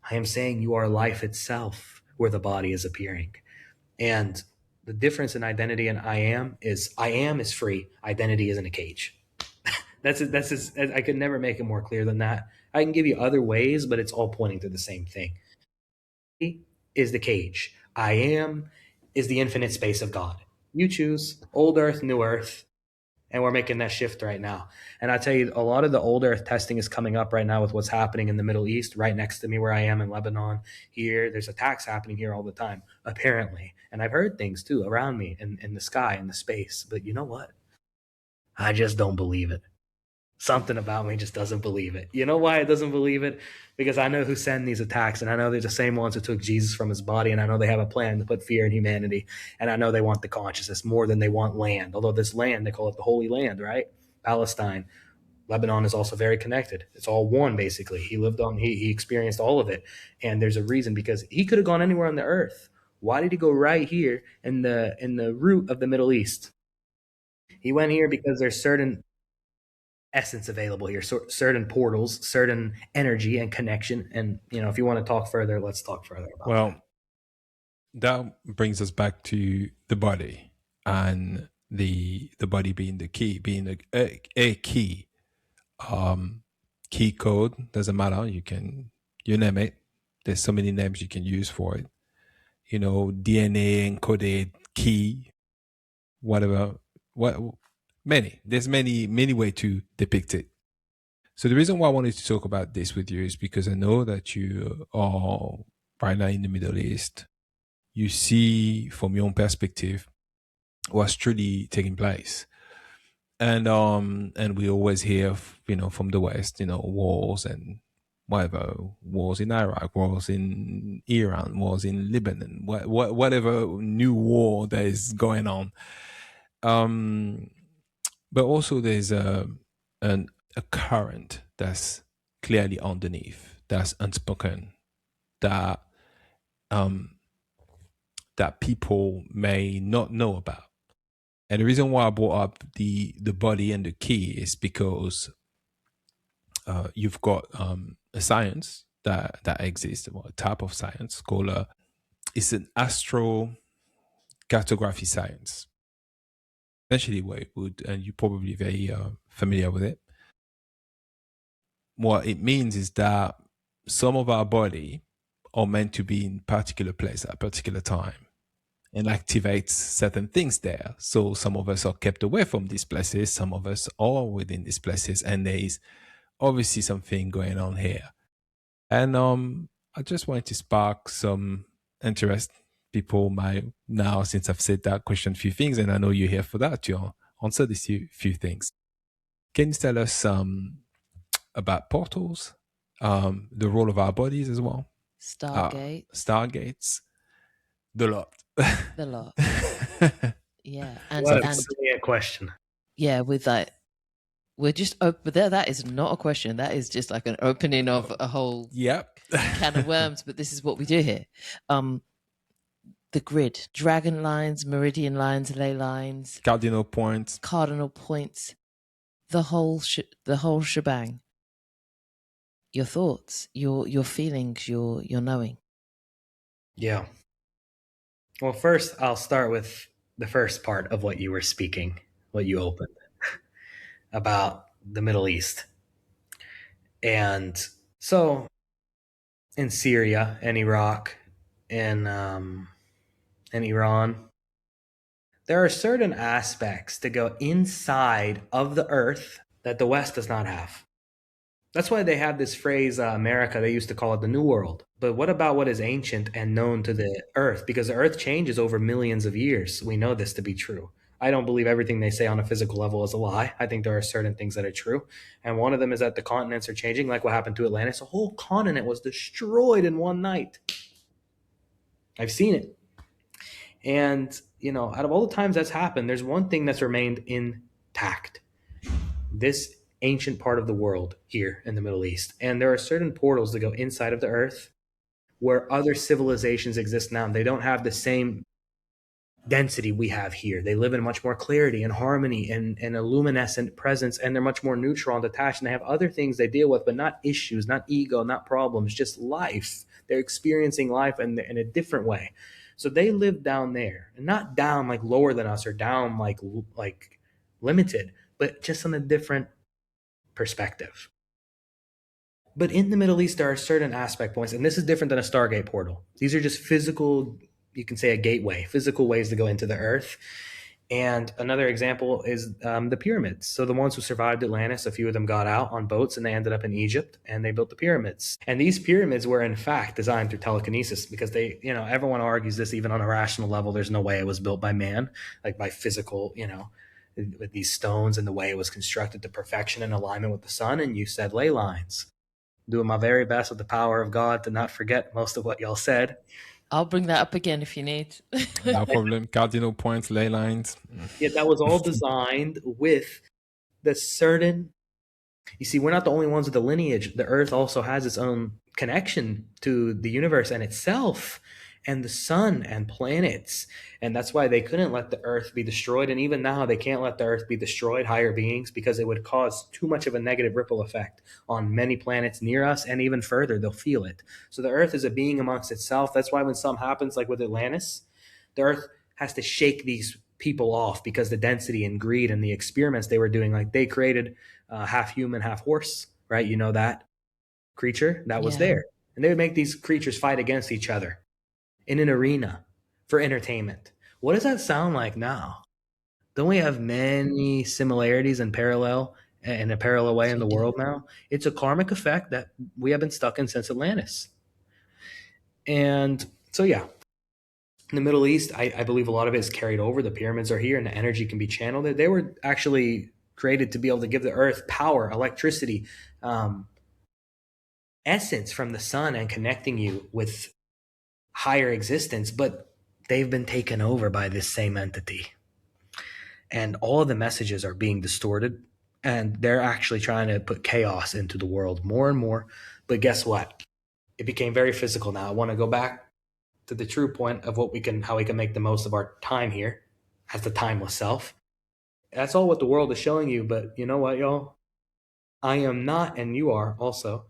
I am saying you are life itself where the body is appearing. And the difference in identity and I am is free. Identity is in a cage. That's I could never make it more clear than that. I can give you other ways, but it's all pointing to the same thing. Is the cage. I am is the infinite space of God. You choose old earth, new earth. And we're making that shift right now. And I tell you, a lot of the old earth testing is coming up right now with what's happening in the Middle East, right next to me where I am in Lebanon. Here, there's attacks happening here all the time, apparently. And I've heard things too around me in the sky, in the space. But you know what? I just don't believe it. Something about me just doesn't believe it. You know why it doesn't believe it? Because I know who send these attacks, and I know they're the same ones who took Jesus from his body, and I know they have a plan to put fear in humanity, and I know they want the consciousness more than they want land. Although this land, they call it the Holy Land, right? Palestine. Lebanon is also very connected. It's all one, basically. He experienced all of it, and there's a reason, because he could have gone anywhere on the earth. Why did he go right here in the root of the Middle East? He went here because there's certain essence available here, certain portals, certain energy and connection. And if you want to talk further, let's talk further about that brings us back to the body, and the body being the key, being a key, key code. Doesn't matter, you name it. There's so many names you can use for it. DNA encoded key, whatever. There's many way to depict it. So the reason why I wanted to talk about this with you is because I know that you are right now in the Middle East. You see from your own perspective what's truly taking place. And we always hear, from the West, wars and whatever, wars in Iraq, wars in Iran, wars in Lebanon, whatever new war that is going on. But also there's a current that's clearly underneath, that's unspoken, that that people may not know about. And the reason why I brought up the body and the key is because you've got a science that exists, a type of science called it's an astro cartography science. Essentially, what it would, and you're probably very familiar with it. What it means is that some of our body are meant to be in particular place at a particular time and activates certain things there. So some of us are kept away from these places, some of us are within these places, and there is obviously something going on here. And I just wanted to spark some interest. People might now, since I've said that, question a few things, and I know you're here for that, to answer these few things. Can you tell us about portals, the role of our bodies as well? Stargates, the lot. The lot. Yeah. What a silly question. Yeah, with that, we're just open there. That is not a question. That is just like an opening of a whole can of worms. But this is what we do here. The grid, dragon lines, meridian lines, ley lines, cardinal points, the whole shebang. Your thoughts, your feelings, your knowing. Yeah. Well, first I'll start with the first part of what you were speaking, what you opened about the Middle East. And so in Syria and Iraq and Iran, there are certain aspects that go inside of the earth that the West does not have. That's why they have this phrase, America, they used to call it the New World. But what about what is ancient and known to the earth? Because the earth changes over millions of years. We know this to be true. I don't believe everything they say on a physical level is a lie. I think there are certain things that are true. And one of them is that the continents are changing, like what happened to Atlantis. A whole continent was destroyed in one night. I've seen it. And, out of all the times that's happened, there's one thing that's remained intact. This ancient part of the world here in the Middle East. And there are certain portals that go inside of the earth where other civilizations exist now. They don't have the same density we have here. They live in much more clarity and harmony and a luminescent presence, and they're much more neutral and detached, and they have other things they deal with, but not issues, not ego, not problems, just life. They're experiencing life in a different way. So they live down there, and not down like lower than us or down like limited, but just on a different perspective. But in the Middle East, there are certain aspect points, and this is different than a Stargate portal. These are just physical, you can say a gateway, physical ways to go into the earth. And another example is the pyramids. So the ones who survived Atlantis, a few of them got out on boats and they ended up in Egypt and they built the pyramids. And these pyramids were in fact designed through telekinesis because they, everyone argues this even on a rational level. There's no way it was built by man, like by physical, with these stones and the way it was constructed to perfection in alignment with the sun. And you said ley lines. Doing my very best with the power of God to not forget most of what y'all said. I'll bring that up again if you need. No problem. Cardinal points, ley lines. Yeah, that was all designed with the certain... You see, we're not the only ones with the lineage. The earth also has its own connection to the universe and itself and the sun and planets. And that's why they couldn't let the earth be destroyed. And even now they can't let the earth be destroyed, higher beings, because it would cause too much of a negative ripple effect on many planets near us and even further. They'll feel it. So the earth is a being amongst itself. That's why when something happens, like with Atlantis, the earth has to shake these people off because the density and greed and the experiments they were doing, like they created half human, half horse, right? That creature that was there. And they would make these creatures fight against each other. in an arena for entertainment. What does that sound like now? Don't we have many similarities and parallel in a parallel way Yes, in we the do. world now? It's a karmic effect that we have been stuck in since Atlantis. And so, yeah, in the Middle East, I believe a lot of it is carried over. The pyramids are here and the energy can be channeled. They were actually created to be able to give the earth power, electricity, um, essence from the sun and connecting you with higher existence, but they've been taken over by this same entity. And all of the messages are being distorted, and they're actually trying to put chaos into the world more and more. But guess what? It became very physical now. I want to go back to the true point of how we can make the most of our time here as the timeless self. That's all what the world is showing you. But you know what, y'all? I am not, and you are also,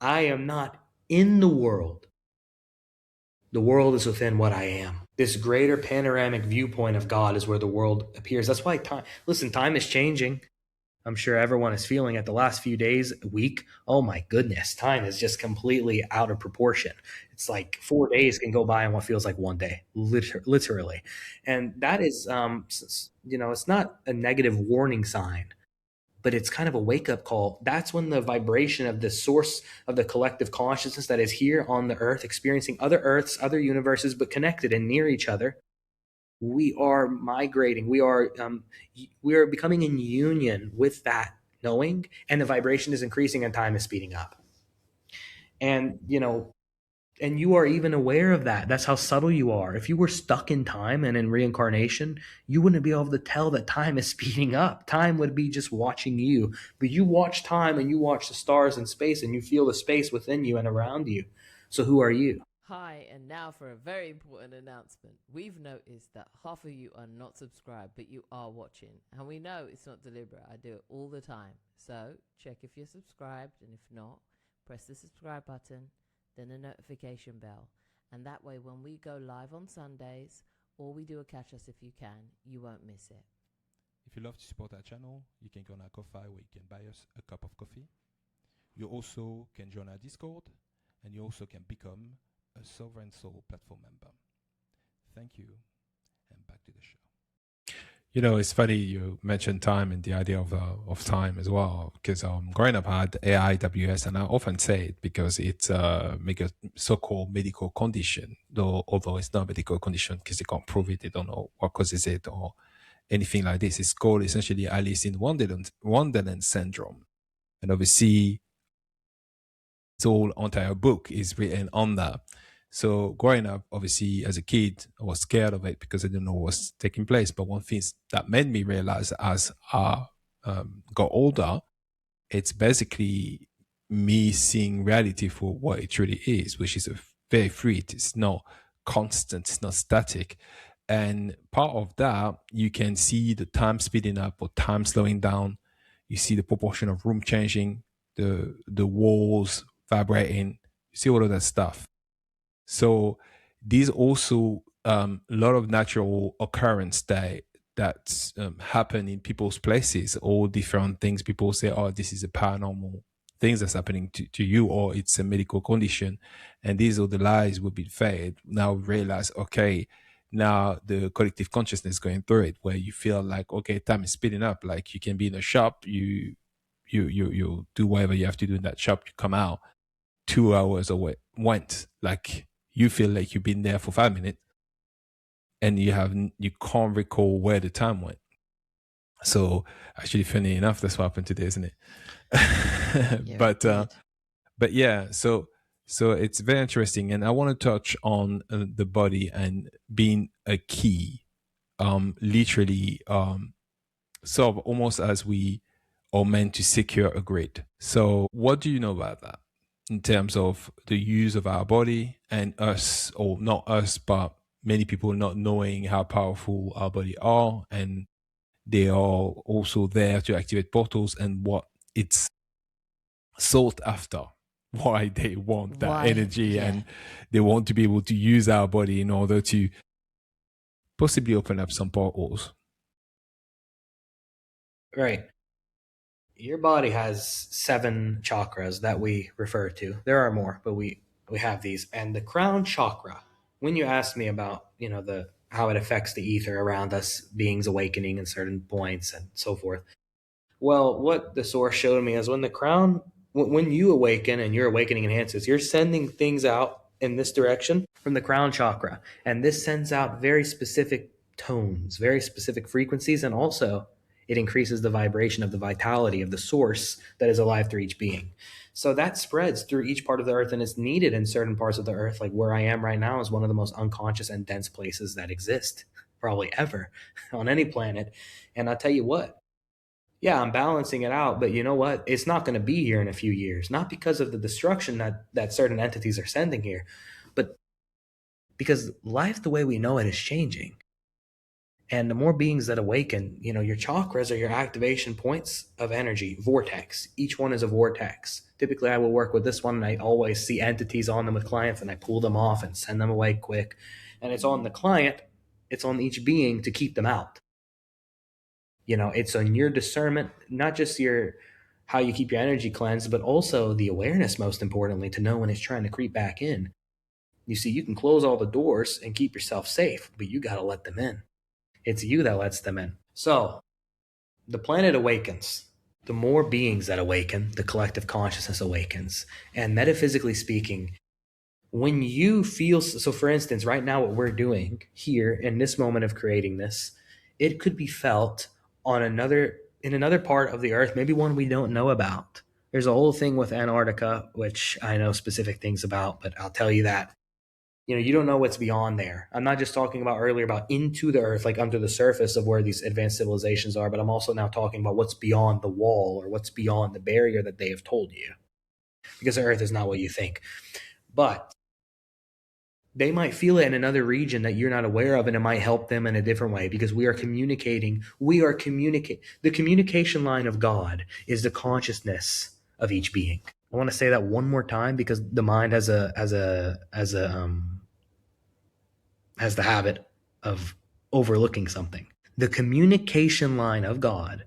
I am not in the world. The world is within what I am. This greater panoramic viewpoint of God is where the world appears. That's why time is changing. I'm sure everyone is feeling it the last few days, week. Oh my goodness, time is just completely out of proportion. It's like 4 days can go by in what feels like one day, literally. And that is, it's not a negative warning sign, but it's kind of a wake up call. That's when the vibration of the source of the collective consciousness that is here on the earth, experiencing other earths, other universes, but connected and near each other. We are migrating. We are becoming in union with that knowing, and the vibration is increasing and time is speeding up. And and you are even aware of that. That's how subtle you are. If you were stuck in time and in reincarnation, you wouldn't be able to tell that time is speeding up. Time would be just watching you. But you watch time and you watch the stars in space and you feel the space within you and around you. So who are you? Hi, and now for a very important announcement. We've noticed that half of you are not subscribed, but you are watching. And we know it's not deliberate. I do it all the time. So check if you're subscribed, and if not, press the subscribe button, then the notification bell. And that way, when we go live on Sundays, or we do a catch us if you can, you won't miss it. If you love to support our channel, you can go on our Ko-Fi where you can buy us a cup of coffee. You also can join our Discord, and you also can become a Sovereign Soul platform member. Thank you, and back to the show. You know, it's funny you mentioned time and the idea of time as well, because growing up I had AIWS, and I often say it because it's a so-called medical condition, although it's not a medical condition because they can't prove it, they don't know what causes it or anything like this. It's called essentially Alice in Wonderland syndrome, and obviously its whole entire book is written on that. So growing up, obviously, as a kid, I was scared of it because I didn't know what was taking place. But one thing that made me realize as I got older, it's basically me seeing reality for what it truly is, which is a very fluid. It's not constant. It's not static. And part of that, you can see the time speeding up or time slowing down. You see the proportion of room changing, the walls vibrating. You see all of that stuff. So these also a lot of natural occurrence that happen in people's places, all different things. People say, oh, this is a paranormal things that's happening to you, or it's a medical condition. And these are the lies we've been fed. Now we realize, okay, now the collective consciousness going through it, where you feel like, okay, time is speeding up. Like you can be in a shop, you do whatever you have to do in that shop, you come out 2 hours away went, like you feel like you've been there for 5 minutes and you can't recall where the time went. So actually, funny enough, that's what happened today, isn't it? Yeah, but yeah, so it's very interesting, and I want to touch on the body and being a key, literally, sort of almost as we are meant to secure a grid. So what do you know about that in terms of the use of our body and us, or not us, but many people not knowing how powerful our body are, and they are also there to activate portals and what it's sought after, why they want that energy, and they want to be able to use our body in order to possibly open up some portals. Right. Your body has 7 chakras that we refer to. There are more, but we have these. And the crown chakra, when you asked me about, the how it affects the ether around us, beings awakening in certain points and so forth. Well, what the source showed me is when you awaken and your awakening enhances, you're sending things out in this direction from the crown chakra. And this sends out very specific tones, very specific frequencies. And also it increases the vibration of the vitality of the source that is alive through each being. So that spreads through each part of the earth and is needed in certain parts of the earth. Like where I am right now is one of the most unconscious and dense places that exist probably ever on any planet. And I'll tell you what, yeah, I'm balancing it out, but you know what? It's not going to be here in a few years, not because of the destruction that certain entities are sending here, but because life the way we know it is changing. And the more beings that awaken, your chakras are your activation points of energy, vortex. Each one is a vortex. Typically, I will work with this one, and I always see entities on them with clients, and I pull them off and send them away quick. And it's on the client, it's on each being to keep them out. It's on your discernment, not just how you keep your energy cleansed, but also the awareness, most importantly, to know when it's trying to creep back in. You see, you can close all the doors and keep yourself safe, but you got to let them in. It's you that lets them in. So the planet awakens. The more beings that awaken, the collective consciousness awakens. And metaphysically speaking, when you feel, so for instance, right now, what we're doing here in this moment of creating this, it could be felt in another part of the earth, maybe one we don't know about. There's a whole thing with Antarctica, which I know specific things about, but I'll tell you that you don't know what's beyond there. I'm not just talking about earlier about into the earth, like under the surface of where these advanced civilizations are, but I'm also now talking about what's beyond the wall or what's beyond the barrier that they have told you, because the earth is not what you think. But they might feel it in another region that you're not aware of, and it might help them in a different way, because we are communicating. The communication line of God is the consciousness of each being. I want to say that one more time, because the mind has the habit of overlooking something. The communication line of God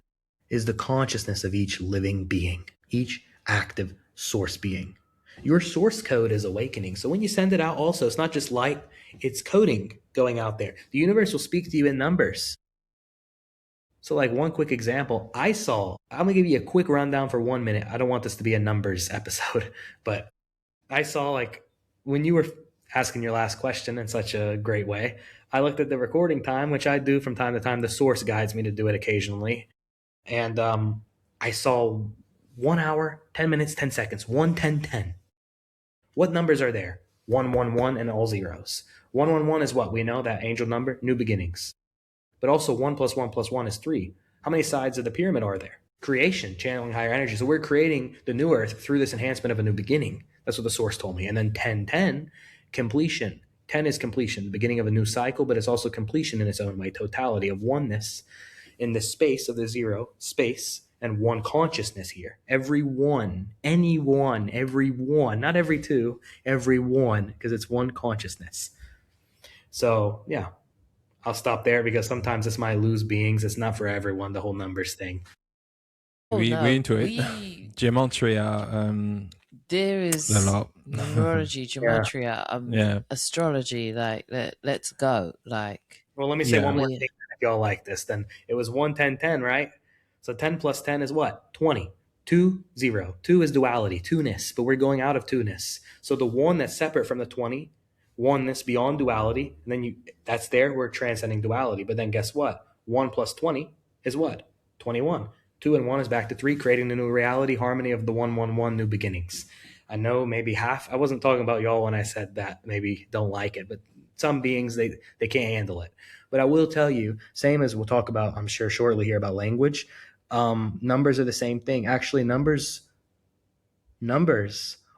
is the consciousness of each living being, each active source being. Your source code is awakening. So when you send it out also, it's not just light, it's coding going out there. The universe will speak to you in numbers. So like one quick example, I'm going to give you a quick rundown for 1 minute. I don't want this to be a numbers episode, but I saw, like, when you were asking your last question in such a great way, I looked at the recording time, which I do from time to time. The source guides me to do it occasionally. And I saw 1 hour, 10 minutes, 10 seconds, 1, 10, 10. What numbers are there? 1, 1, 1, and all zeros. 1, 1, 1 is what? We know that angel number, new beginnings. But also 1 plus 1 plus 1 is 3. How many sides of the pyramid are there? Creation, channeling higher energy. So we're creating the new earth through this enhancement of a new beginning. That's what the source told me. And then 10, 10, completion. 10 is completion, the beginning of a new cycle, but it's also completion in its own way, totality of oneness in the space of the zero space and one consciousness here. Every one, any one, every one, not every two, every one, because it's one consciousness. So yeah, I'll stop there, because sometimes this might lose beings. It's not for everyone, the whole numbers thing. We're into it. Gematria. There is numerology, gematria, astrology. Like, let's go. Like, well, let me say one more thing. If y'all like this, then it was 1, 10, 10, right? So 10 plus 10 is what? 20. 2, 0. 2 is duality, two-ness, but we're going out of two-ness. So the one that's separate from the 20, oneness beyond duality, and then that's there, we're transcending duality. But then guess what? 1 plus 20 is what? 21. 2 and 1 is back to 3, creating the new reality, harmony of the 1, 1, 1, new beginnings. I know maybe half, I wasn't talking about y'all when I said that, maybe don't like it, but some beings, they can't handle it. But I will tell you, same as we'll talk about, I'm sure shortly here, about language, numbers are the same thing. Actually, numbers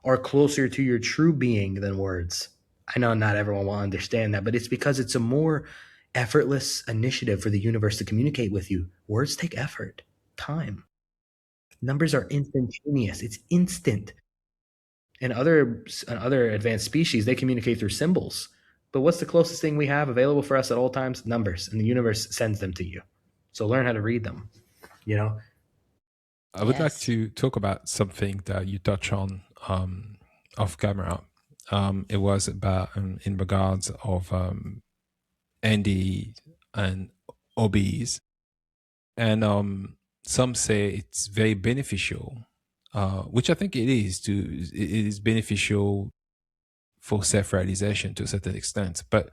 are closer to your true being than words. I know not everyone will understand that, but it's because it's a more effortless initiative for the universe to communicate with you. Words take effort, time. Numbers are instantaneous. It's instant. And other advanced species, they communicate through symbols. But what's the closest thing we have available for us at all times? Numbers. And the universe sends them to you. So learn how to read them, I would like to talk about something that you touch on off camera. It was about in regards of NDE and OBEs, and some say it's very beneficial, which I think it is. It is beneficial for self-realization to a certain extent, but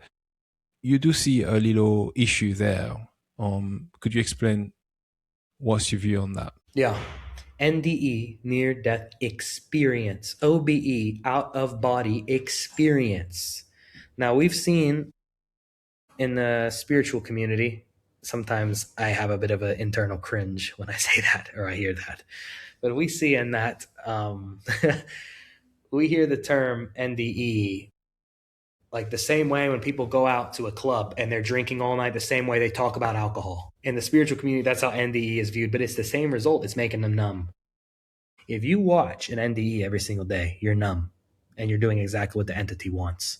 you do see a little issue there. Could you explain what's your view on that? Yeah. NDE, near death experience. OBE, out of body experience. Now, we've seen in the spiritual community, sometimes I have a bit of an internal cringe when I say that or I hear that. But we see in that, we hear the term NDE like the same way when people go out to a club and they're drinking all night, the same way they talk about alcohol. In the spiritual community, that's how NDE is viewed, but it's the same result. It's making them numb. If you watch an NDE every single day, you're numb and you're doing exactly what the entity wants.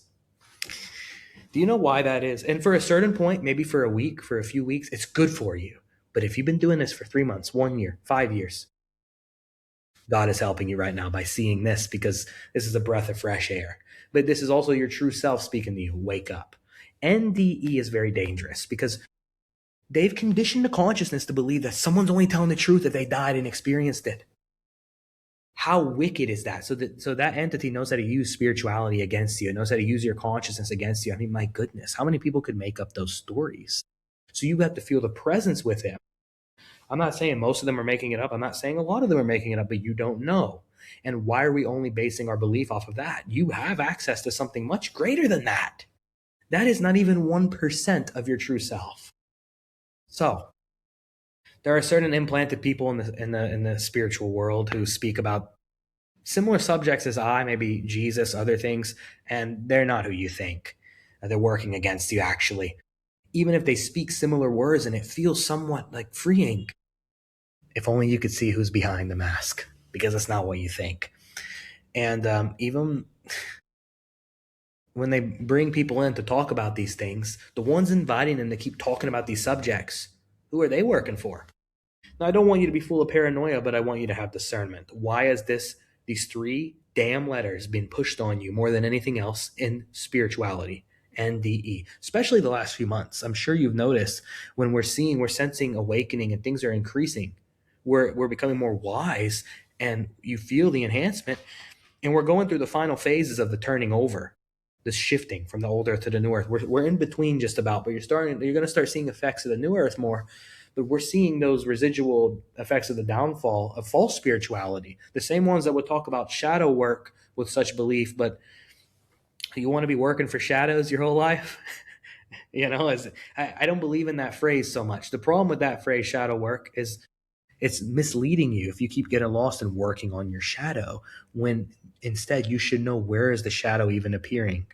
Do you know why that is? And for a certain point, maybe for a week, for a few weeks, it's good for you. But if you've been doing this for 3 months, 1 year, 5 years, God is helping you right now by seeing this, because this is a breath of fresh air. But this is also your true self speaking to you. Wake up. NDE is very dangerous because they've conditioned the consciousness to believe that someone's only telling the truth if they died and experienced it. How wicked is that? So that entity knows how to use spirituality against you. It knows how to use your consciousness against you. I mean, my goodness, how many people could make up those stories? So you have to feel the presence with him. I'm not saying most of them are making it up. I'm not saying a lot of them are making it up, but you don't know. And why are we only basing our belief off of that? You have access to something much greater than that. That is not even 1% of your true self. So there are certain implanted people in the spiritual world who speak about similar subjects as I, maybe Jesus, other things, and they're not who you think. They're working against you, actually. Even if they speak similar words and it feels somewhat like freeing, if only you could see who's behind the mask, because it's not what you think. And even when they bring people in to talk about these things, the ones inviting them to keep talking about these subjects, who are they working for? Now, I don't want you to be full of paranoia, but I want you to have discernment. Why has these 3 damn letters been pushed on you more than anything else in spirituality? NDE, especially the last few months. I'm sure you've noticed when we're sensing awakening and things are increasing. We're becoming more wise, and you feel the enhancement, and we're going through the final phases of the turning over, this shifting from the old earth to the new earth. We're in between just about, but you're going to start seeing effects of the new earth more. But we're seeing those residual effects of the downfall of false spirituality, the same ones that would talk about shadow work with such belief. But you want to be working for shadows your whole life? I don't believe in that phrase so much. The problem with that phrase, shadow work, is it's misleading you if you keep getting lost in working on your shadow, when instead you should know, where is the shadow even appearing?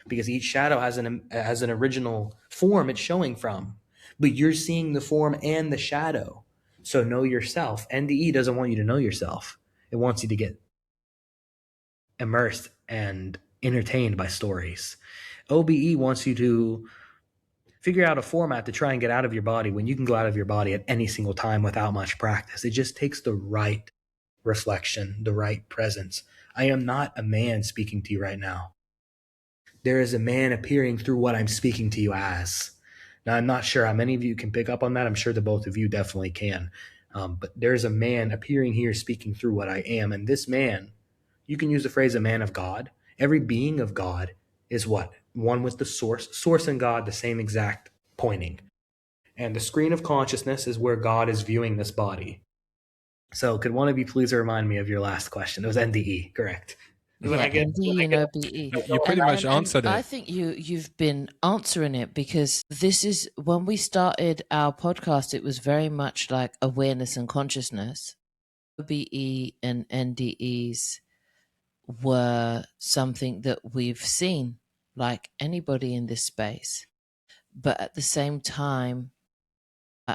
Because each shadow has an original form it's showing from, but you're seeing the form and the shadow. So know yourself. NDE doesn't want you to know yourself. It wants you to get immersed and entertained by stories. OBE wants you to figure out a format to try and get out of your body when you can go out of your body at any single time without much practice. It just takes the right reflection, the right presence. I am not a man speaking to you right now. There is a man appearing through what I'm speaking to you as. Now, I'm not sure how many of you can pick up on that. I'm sure the both of you definitely can. But there's a man appearing here speaking through what I am. And this man, you can use the phrase a man of God. Every being of God is what? One with the source. Source and God, the same exact pointing. And the screen of consciousness is where God is viewing this body. So could one of you please remind me of your last question? It was NDE, correct? NDE and OBE. You pretty much answered it. I think you've been answering it, because this is, when we started our podcast, it was very much like awareness and consciousness. OBE and NDEs were something that we've seen, like anybody in this space. But at the same time,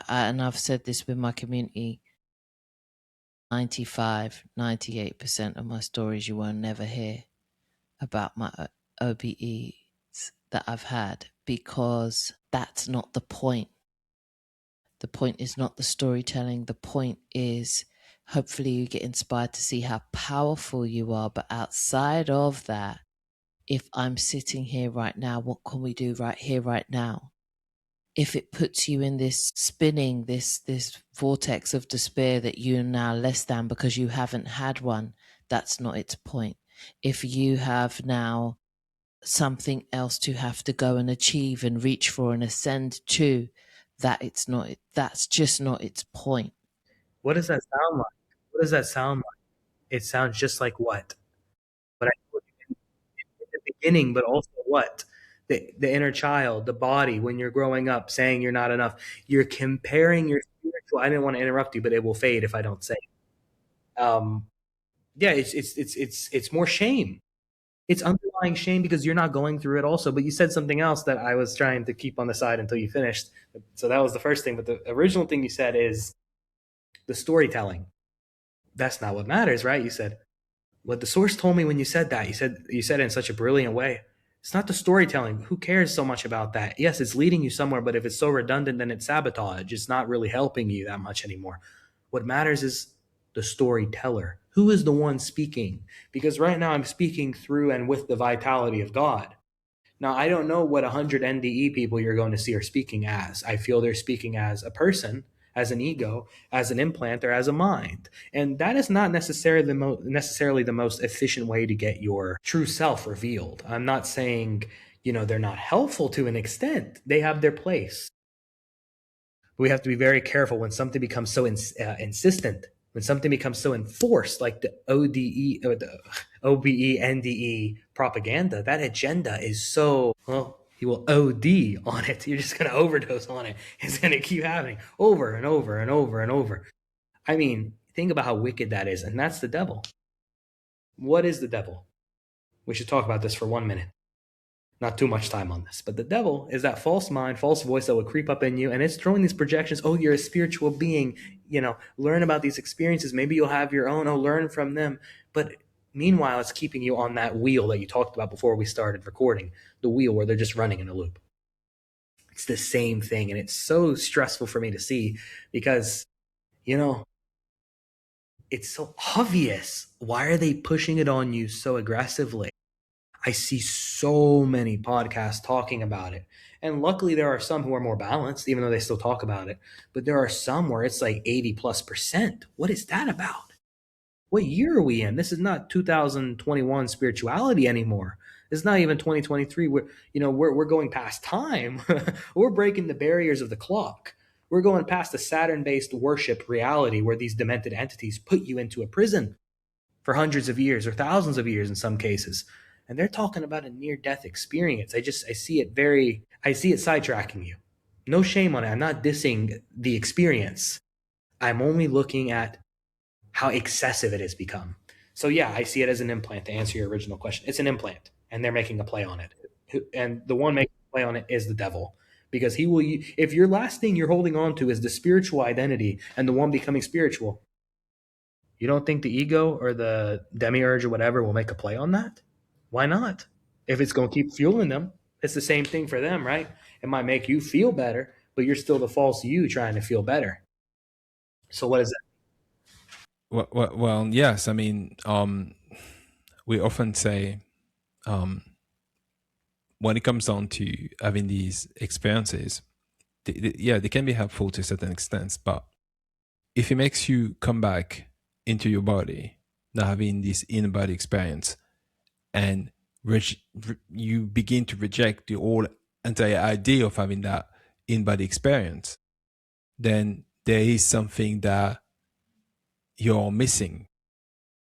and I've said this with my community, 98% of my stories you will never hear about my OBEs that I've had, because that's not the point. The point is not the storytelling. The point is, hopefully you get inspired to see how powerful you are. But outside of that, if I'm sitting here right now, what can we do right here, right now? If it puts you in this spinning, this vortex of despair that you're now less than because you haven't had one, that's not its point. If you have now something else to have to go and achieve and reach for and ascend to, that's just not its point. What does that sound like? What does that sound like? It sounds just like what? But I told you in the beginning, but also what? The inner child, the body, when you're growing up, saying you're not enough. You're comparing your spiritual. I didn't want to interrupt you, but it will fade if I don't say it. Yeah, it's more shame. It's underlying shame because you're not going through it also. But you said something else that I was trying to keep on the side until you finished. So that was the first thing. But the original thing you said is the storytelling. That's not what matters, right? You said what the source told me when you said that. You said it in such a brilliant way. It's not the storytelling. Who cares so much about that? Yes, it's leading you somewhere, but if it's so redundant, then it's sabotage. It's not really helping you that much anymore. What matters is the storyteller. Who is the one speaking? Because right now I'm speaking through and with the vitality of God. Now, I don't know what 100 NDE people you're going to see are speaking as. I feel they're speaking as a person, as an ego, as an implant, or as a mind. And that is not necessarily the most efficient way to get your true self revealed. I'm not saying, they're not helpful to an extent. They have their place. But we have to be very careful when something becomes so insistent, when something becomes so enforced, like the ODE or the OBE, NDE propaganda. That agenda is so, well, you will OD on it. You're just going to overdose on it. It's going to keep happening over and over and over and over. I mean, think about how wicked that is. And that's the devil. What is the devil? We should talk about this for 1 minute. Not too much time on this, but the devil is that false mind, false voice that will creep up in you, and it's throwing these projections. Oh, you're a spiritual being, learn about these experiences. Maybe you'll have your own. Oh, learn from them. But meanwhile, it's keeping you on that wheel that you talked about before we started recording, the wheel where they're just running in a loop. It's the same thing, and it's so stressful for me to see because, it's so obvious. Why are they pushing it on you so aggressively? I see so many podcasts talking about it. And luckily there are some who are more balanced, even though they still talk about it. But there are some where it's like 80+%. What is that about? What year are we in? This is not 2021 spirituality anymore. It's not even 2023. We're going past time. We're breaking the barriers of the clock. We're going past the Saturn-based worship reality where these demented entities put you into a prison for hundreds of years or thousands of years in some cases. And they're talking about a near-death experience. I see it sidetracking you. No shame on it. I'm not dissing the experience. I'm only looking at how excessive it has become. So yeah, I see it as an implant to answer your original question. It's an implant and they're making a play on it. And the one making a play on it is the devil. Because he will, if your last thing you're holding on to is the spiritual identity and the one becoming spiritual, you don't think the ego or the demiurge or whatever will make a play on that? Why not? If it's going to keep fueling them, it's the same thing for them, right? It might make you feel better, but you're still the false you trying to feel better. So what is that? Well, yes. I mean, we often say, when it comes down to having these experiences, they can be helpful to a certain extent, but if it makes you come back into your body, now having this in-body experience, and you begin to reject the whole entire idea of having that in-body experience, then there is something that you're missing.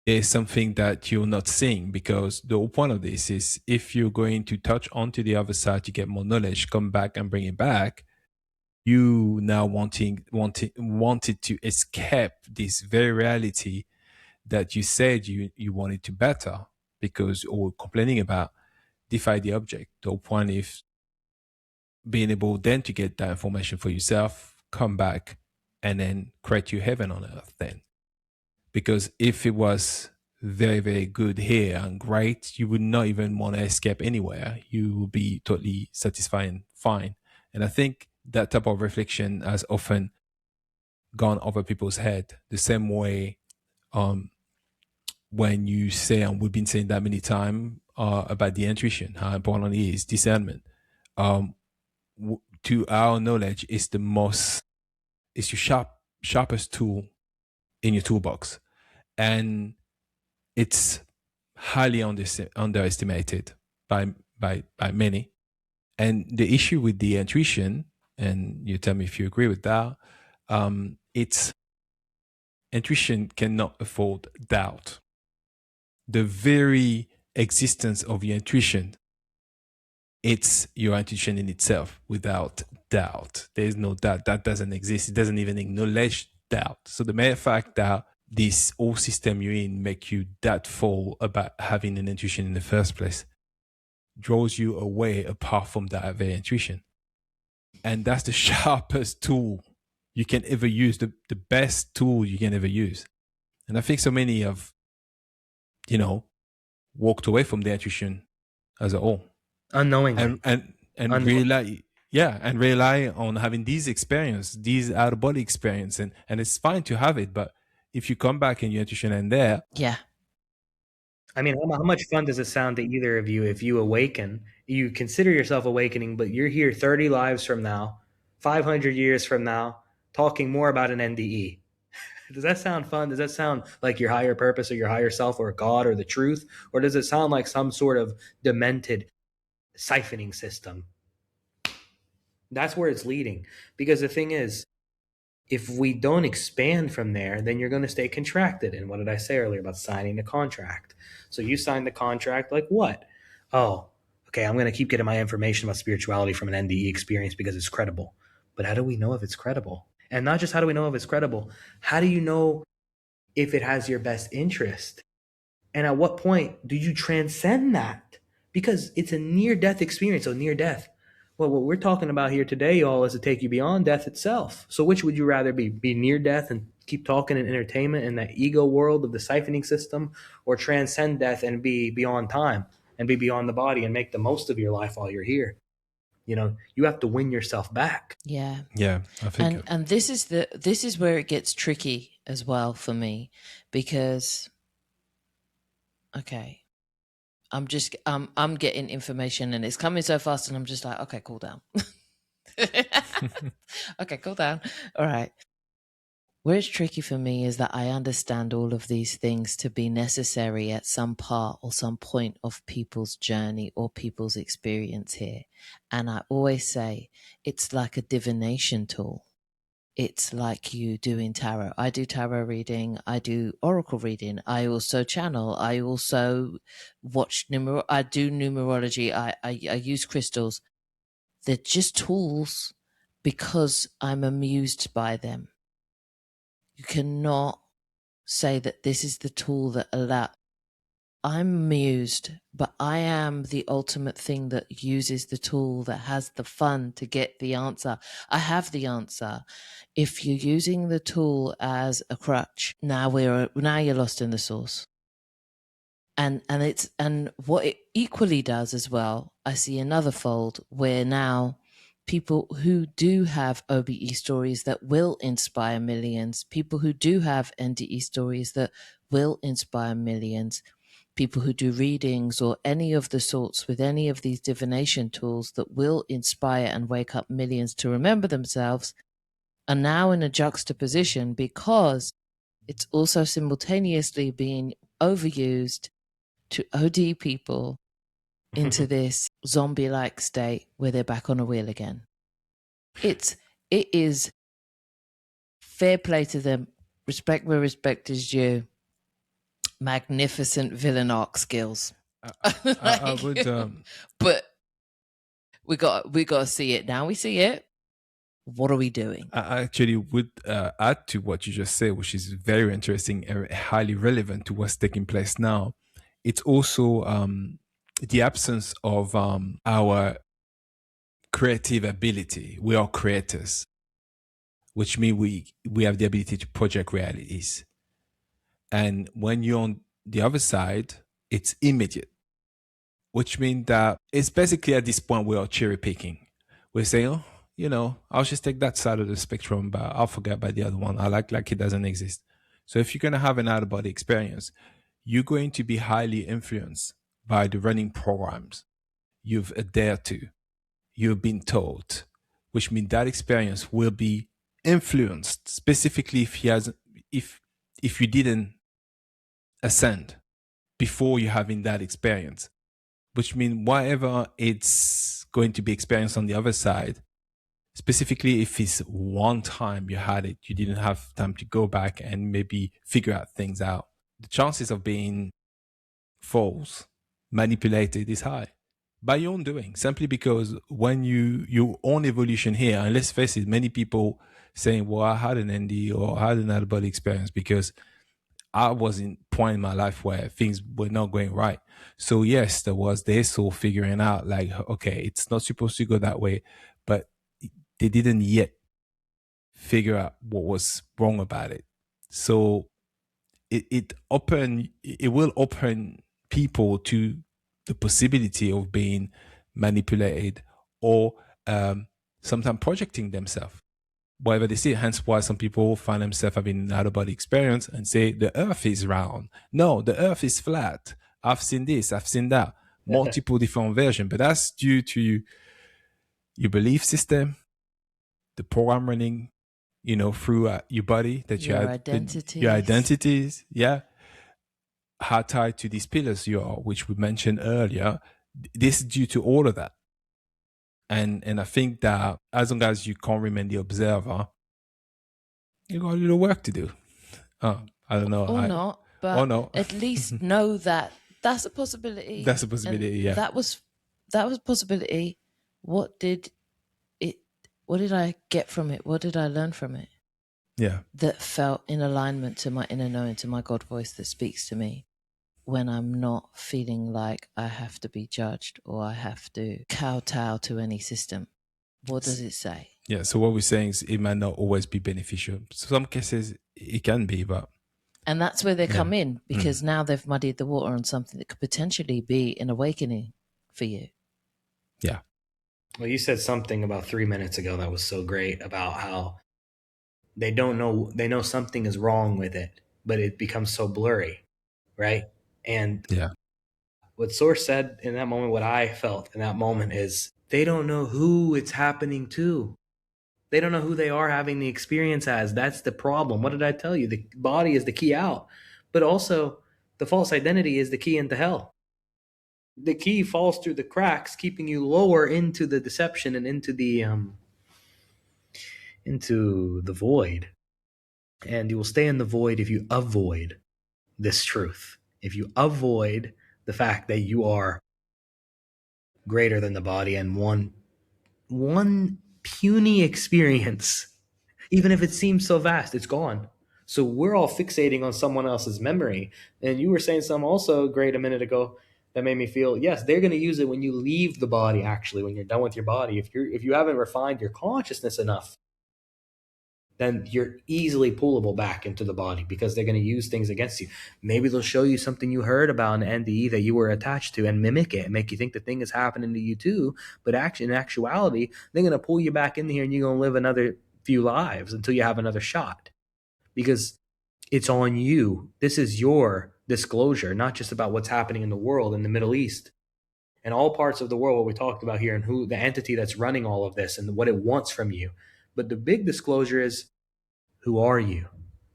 There's something that you're not seeing, because the whole point of this is if you're going to touch onto the other side to get more knowledge, come back and bring it back, you now wanted to escape this very reality that you said you wanted to better, because or complaining about defy the object. The whole point is being able then to get that information for yourself, come back, and then create your heaven on earth then. Because if it was very, very good here and great, you would not even want to escape anywhere. You will be totally satisfied and fine. And I think that type of reflection has often gone over people's head the same way when you say, and we've been saying that many times, about the intuition, how important it is, discernment. To our knowledge, is it's your sharpest tool in your toolbox, and it's highly underestimated by many. And the issue with the intuition, and you tell me if you agree with that, it's intuition cannot afford doubt. The very existence of your intuition, it's your intuition in itself without doubt. There's no doubt. That doesn't exist. It doesn't even acknowledge doubt. So the mere fact that this whole system you're in make you doubtful about having an intuition in the first place draws you away apart from that very intuition. And that's the sharpest tool you can ever use, the best tool you can ever use. And I think so many have, walked away from the intuition as a whole. Unknowingly. And rely on having these experience, these out of body experience. And it's fine to have it, but if you come back and your intuition and there. Yeah. I mean, how much fun does it sound to either of you if you awaken, you consider yourself awakening, but you're here 30 lives from now, 500 years from now, talking more about an NDE? Does that sound fun? Does that sound like your higher purpose or your higher self or God or the truth? Or does it sound like some sort of demented siphoning system? That's where it's leading. Because the thing is, if we don't expand from there, then you're going to stay contracted. And what did I say earlier about signing the contract? So you signed the contract like what? Oh, okay, I'm going to keep getting my information about spirituality from an NDE experience because it's credible. But how do we know if it's credible? And not just how do we know if it's credible, how do you know if it has your best interest? And at what point do you transcend that? Because it's a near-death experience, so near-death. Well, what we're talking about here today, y'all, is to take you beyond death itself. So which would you rather be? Be near death and keep talking in entertainment in that ego world of the siphoning system, or transcend death and be beyond time and be beyond the body and make the most of your life while you're here? You have to win yourself back. Yeah. Yeah. I think and this is where it gets tricky as well for me, because okay, I'm getting information and it's coming so fast and I'm just like, okay, cool down. Okay, cool down. All right. Where it's tricky for me is that I understand all of these things to be necessary at some part or some point of people's journey or people's experience here. And I always say it's like a divination tool. It's like you doing tarot. I do tarot reading. I do oracle reading. I also channel. I also watch I do numerology. I use crystals. They're just tools because I'm amused by them. You cannot say that this is the tool that I'm amused, but I am the ultimate thing that uses the tool, that has the fun to get the answer. I have the answer. If you're using the tool as a crutch, now you're lost in the source. And what it equally does as well, I see another fold where now people who do have OBE stories that will inspire millions, people who do have NDE stories that will inspire millions, people who do readings or any of the sorts with any of these divination tools that will inspire and wake up millions to remember themselves, are now in a juxtaposition because it's also simultaneously being overused to OD people into this zombie-like state where they're back on a wheel again. It is fair play to them. Respect where respect is due. Magnificent villain arc skills. I would, but we got to see it now. We see it. What are we doing? I actually would add to what you just said, which is very interesting and highly relevant to what's taking place now. It's also the absence of our creative ability. We are creators, which means we have the ability to project realities. And when you're on the other side, it's immediate, which means that it's basically at this point we are cherry picking. We're saying, I'll just take that side of the spectrum, but I'll forget about the other one. I like it doesn't exist. So if you're going to have an out-of-body experience, you're going to be highly influenced by the running programs you've adhered to, you've been taught, which means that experience will be influenced, specifically if you didn't ascend before you having that experience, which means whatever it's going to be experienced on the other side, specifically if it's one time you had it, you didn't have time to go back and maybe figure out things out, the chances of being false, manipulated is high by your own doing, simply because when your own evolution here, and let's face it, many people saying, well, I had an ND or I had an out-of-body experience because I was in point in my life where things were not going right. So yes, there was this whole figuring out like, okay, it's not supposed to go that way, but they didn't yet figure out what was wrong about it. So it will open people to the possibility of being manipulated or sometimes projecting themselves, whatever they see. Hence why some people find themselves having an out-of-body experience and say the earth is round. No, the earth is flat. I've seen this, I've seen that. Multiple different versions, but that's due to your belief system, the program running, through your body, that Your you had identities. your identities, yeah, how tied to these pillars you are, which we mentioned earlier. This is due to all of that. And I think that as long as you can't remain the observer, you got a little work to do. I don't know. Not, but at least know that that's a possibility. That's a possibility, yeah. That was a possibility. What did I get from it? What did I learn from it? Yeah. That felt in alignment to my inner knowing, to my God voice that speaks to me when I'm not feeling like I have to be judged or I have to kowtow to any system. What does it say? Yeah, so what we're saying is it might not always be beneficial. Some cases it can be, but... And that's where they come in, because now they've muddied the water on something that could potentially be an awakening for you. Yeah. Well, you said something about 3 minutes ago that was so great about how they know something is wrong with it, but it becomes so blurry, right? And what Source said in that moment, what I felt in that moment is they don't know who it's happening to. They don't know who they are having the experience as. That's the problem. What did I tell you? The body is the key out, but also the false identity is the key into hell. The key falls through the cracks, keeping you lower into the deception and into the void. And you will stay in the void if you avoid this truth. If you avoid the fact that you are greater than the body and one puny experience, even if it seems so vast, it's gone. So we're all fixating on someone else's memory. And you were saying something also great a minute ago that made me feel, yes, they're going to use it when you leave the body, actually, when you're done with your body. If you haven't refined your consciousness enough, then you're easily pullable back into the body because they're going to use things against you. Maybe they'll show you something you heard about an NDE that you were attached to and mimic it and make you think the thing is happening to you too. But actually, in actuality, they're going to pull you back in here and you're going to live another few lives until you have another shot, because it's on you. This is your disclosure, not just about what's happening in the world, in the Middle East and all parts of the world, what we talked about here, and who the entity that's running all of this and what it wants from you. But the big disclosure is, who are you?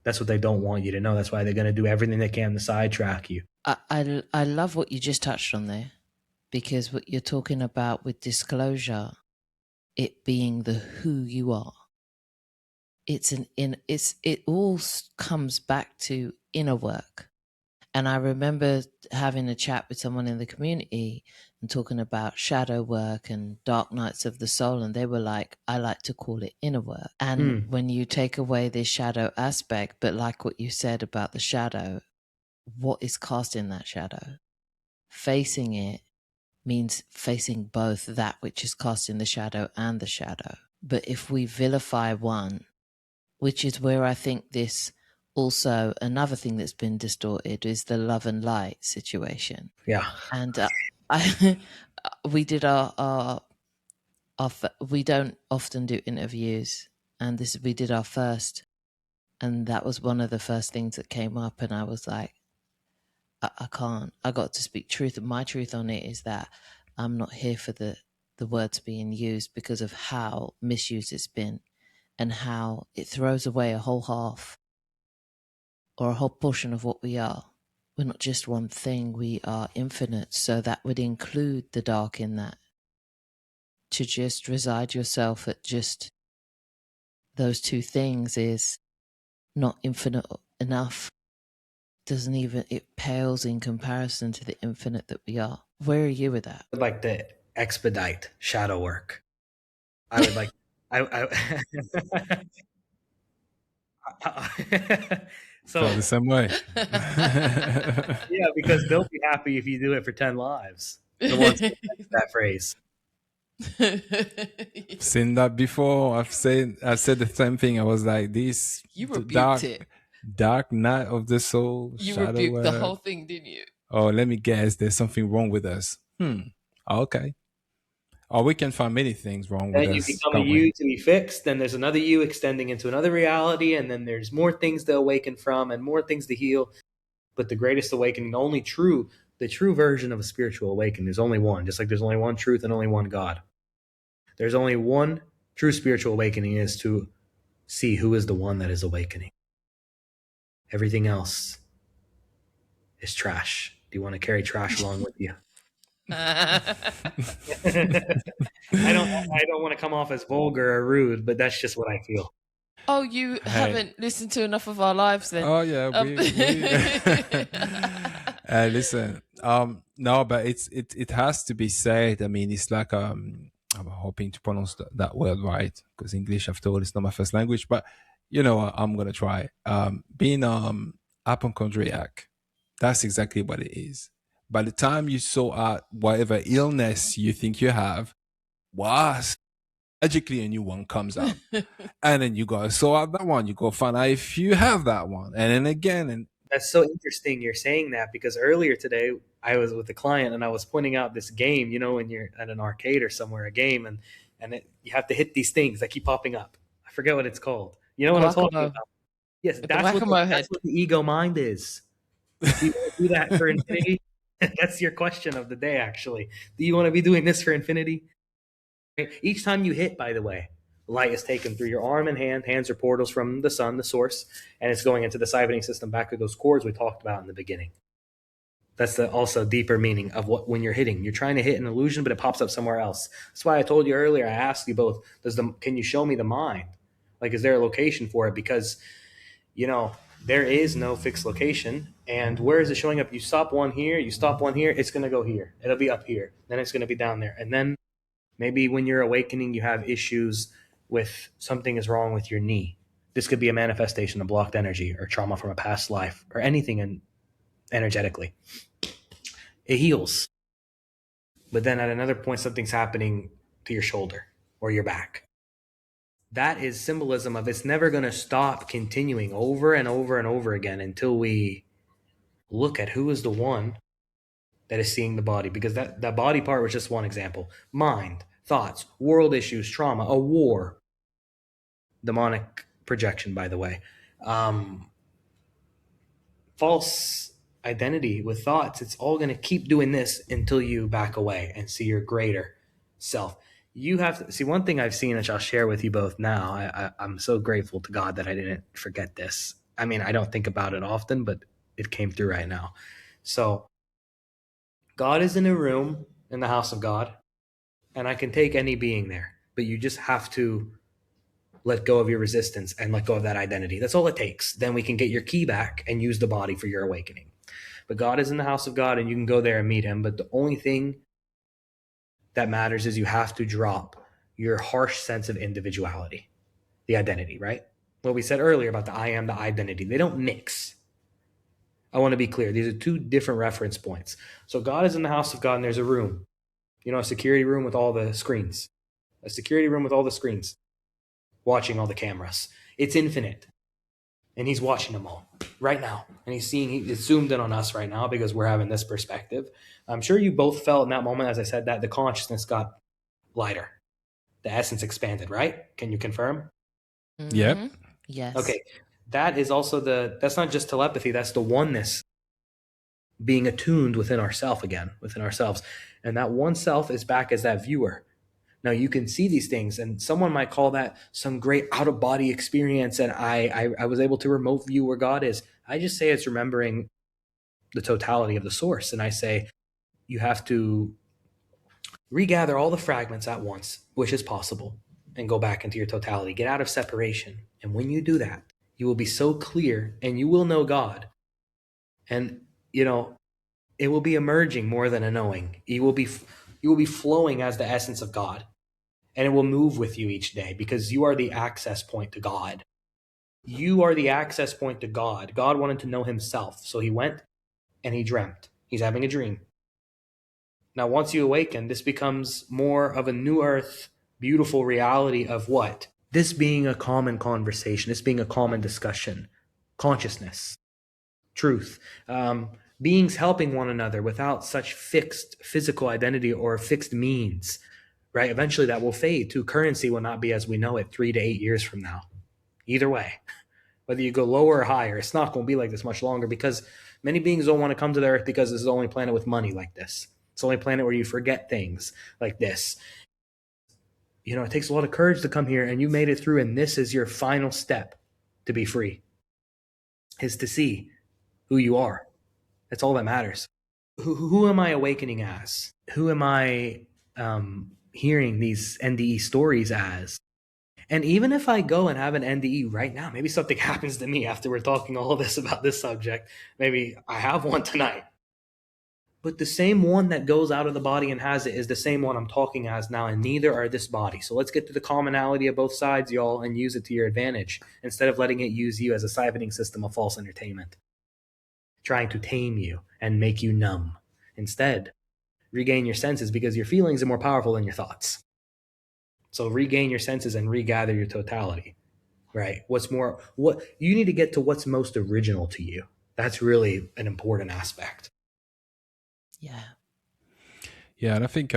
That's what they don't want you to know. That's why they're going to do everything they can to sidetrack you. I love what you just touched on there, because what you're talking about with disclosure, it being the who you are. It all comes back to inner work. And I remember having a chat with someone in the community and talking about shadow work and dark nights of the soul. And they were like, I like to call it inner work. And when you take away this shadow aspect, but like what you said about the shadow, what is cast in that shadow? Facing it means facing both that which is cast in the shadow and the shadow. But if we vilify one, which is where I think this... Also, another thing that's been distorted is the love and light situation. Yeah. And we did our we don't often do interviews, and we did our first, and that was one of the first things that came up, and I was like, I can't. I got to speak truth. And my truth on it is that I'm not here for the words being used because of how misused it's been and how it throws away a whole half or a whole portion of what we are. We're not just one thing, we are infinite. So that would include the dark in that. To just reside yourself at just those two things is not infinite enough. Doesn't even, it pales in comparison to the infinite that we are. Where are you with that? I'd like to expedite shadow work. I would like so Felt the same way. yeah, because they'll be happy if you do it for 10 lives. The ones that like that phrase. I've seen that before. I've said the same thing. I was like, this You rebuked it. dark night of the soul. You shadow rebuked work. the whole thing, didn't you? Oh, let me guess. There's something wrong with us. Okay. Or we can find many things wrong with Then you us. become a you to be fixed. Then there's another you extending into another reality. And then there's more things to awaken from and more things to heal. But the greatest awakening, the true version of a spiritual awakening, there's only one. Just like there's only one truth and only one God. There's only one true spiritual awakening, is to see who is the one that is awakening. Everything else is trash. Do you want to carry trash along with you? I don't want to come off as vulgar or rude, but that's just what I feel. Oh, you haven't listened to enough of our lives then? Oh yeah, listen. No, but it has to be said. I mean, it's like I'm hoping to pronounce that word right, because English, after all, is not my first language. But you know, I'm gonna try. Being hypochondriac, that's exactly what it is. By the time you sort out whatever illness you think you have, magically a new one comes up. And then you go sort out that one. You go find out if you have that one. And then again. And that's so interesting you're saying that, because earlier today I was with a client and I was pointing out this game, you know, when you're at an arcade or somewhere, a game, and you have to hit these things that keep popping up. I forget what it's called. You know what I'm talking about? Yes, that's what the ego mind is. Do you want to do that for infinity? That's your question of the day, actually. Do you want to be doing this for infinity? Each time you hit, by the way, light is taken through your arm and hand. Hands are portals from the sun, the source, and it's going into the siphoning system back to those cords we talked about in the beginning. That's the also deeper meaning of what when you're hitting. You're trying to hit an illusion, but it pops up somewhere else. That's why I told you earlier, I asked you both, can you show me the mind? Like, is there a location for it? Because, you know, there is no fixed location. And where is it showing up? You stop one here, it's going to go here. It'll be up here. Then it's going to be down there. And then maybe when you're awakening, you have issues with something is wrong with your knee. This could be a manifestation of blocked energy or trauma from a past life or anything energetically. It heals. But then at another point, something's happening to your shoulder or your back. That is symbolism of it's never going to stop continuing over and over and over again until we look at who is the one that is seeing the body. Because that body part was just one example. Mind, thoughts, world issues, trauma, a war, demonic projection, by the way, false identity with thoughts. It's all going to keep doing this until you back away and see your greater self. You have to see one thing I've seen, which I'll share with you both now. I'm so grateful to God that I didn't forget this. I mean, I don't think about it often, but it came through right now. So God is in a room in the house of God, and I can take any being there, but you just have to let go of your resistance and let go of that identity. That's all it takes. Then we can get your key back and use the body for your awakening. But God is in the house of God, and you can go there and meet him. But the only thing that matters is you have to drop your harsh sense of individuality, the identity, right? What we said earlier about the I am, the identity, they don't mix. I want to be clear. These are two different reference points. So God is in the house of God, and there's a room, you know, a security room with all the screens, watching all the cameras. It's infinite. And he's watching them all right now. And it's zoomed in on us right now because we're having this perspective. I'm sure you both felt in that moment, as I said, that the consciousness got lighter. The essence expanded, right? Can you confirm? Mm-hmm. Yep. Yes. Okay. That is also that's not just telepathy. That's the oneness being attuned within ourselves. And that one self is back as that viewer. Now you can see these things, and someone might call that some great out-of-body experience, and I was able to remote view where God is. I just say it's remembering the totality of the source. And I say you have to regather all the fragments at once, which is possible, and go back into your totality. Get out of separation. And when you do that, you will be so clear and you will know God. And, it will be emerging more than a knowing. You will be flowing as the essence of God. And it will move with you each day because you are the access point to God. You are the access point to God. God wanted to know himself. So he went and he dreamt. He's having a dream. Now, once you awaken, this becomes more of a new earth, beautiful reality of what? This being a common conversation, this being a common discussion, consciousness, truth, beings helping one another without such fixed physical identity or fixed means, right? Eventually that will fade too. Currency will not be as we know it 3 to 8 years from now. Either way, whether you go lower or higher, it's not going to be like this much longer because many beings don't want to come to the earth because this is the only planet with money like this. It's the only planet where you forget things like this. It takes a lot of courage to come here, and you made it through, and this is your final step to be free, is to see who you are. That's all that matters. Who am I awakening as? Who am I hearing these NDE stories as? And even if I go and have an NDE right now, maybe something happens to me after we're talking all this about this subject. Maybe I have one tonight. But the same one that goes out of the body and has it is the same one I'm talking as now, and neither are this body. So let's get to the commonality of both sides, y'all, and use it to your advantage instead of letting it use you as a siphoning system of false entertainment, trying to tame you and make you numb. Instead, regain your senses because your feelings are more powerful than your thoughts. So regain your senses and regather your totality, right? What you need to get to what's most original to you. That's really an important aspect. Yeah, and I think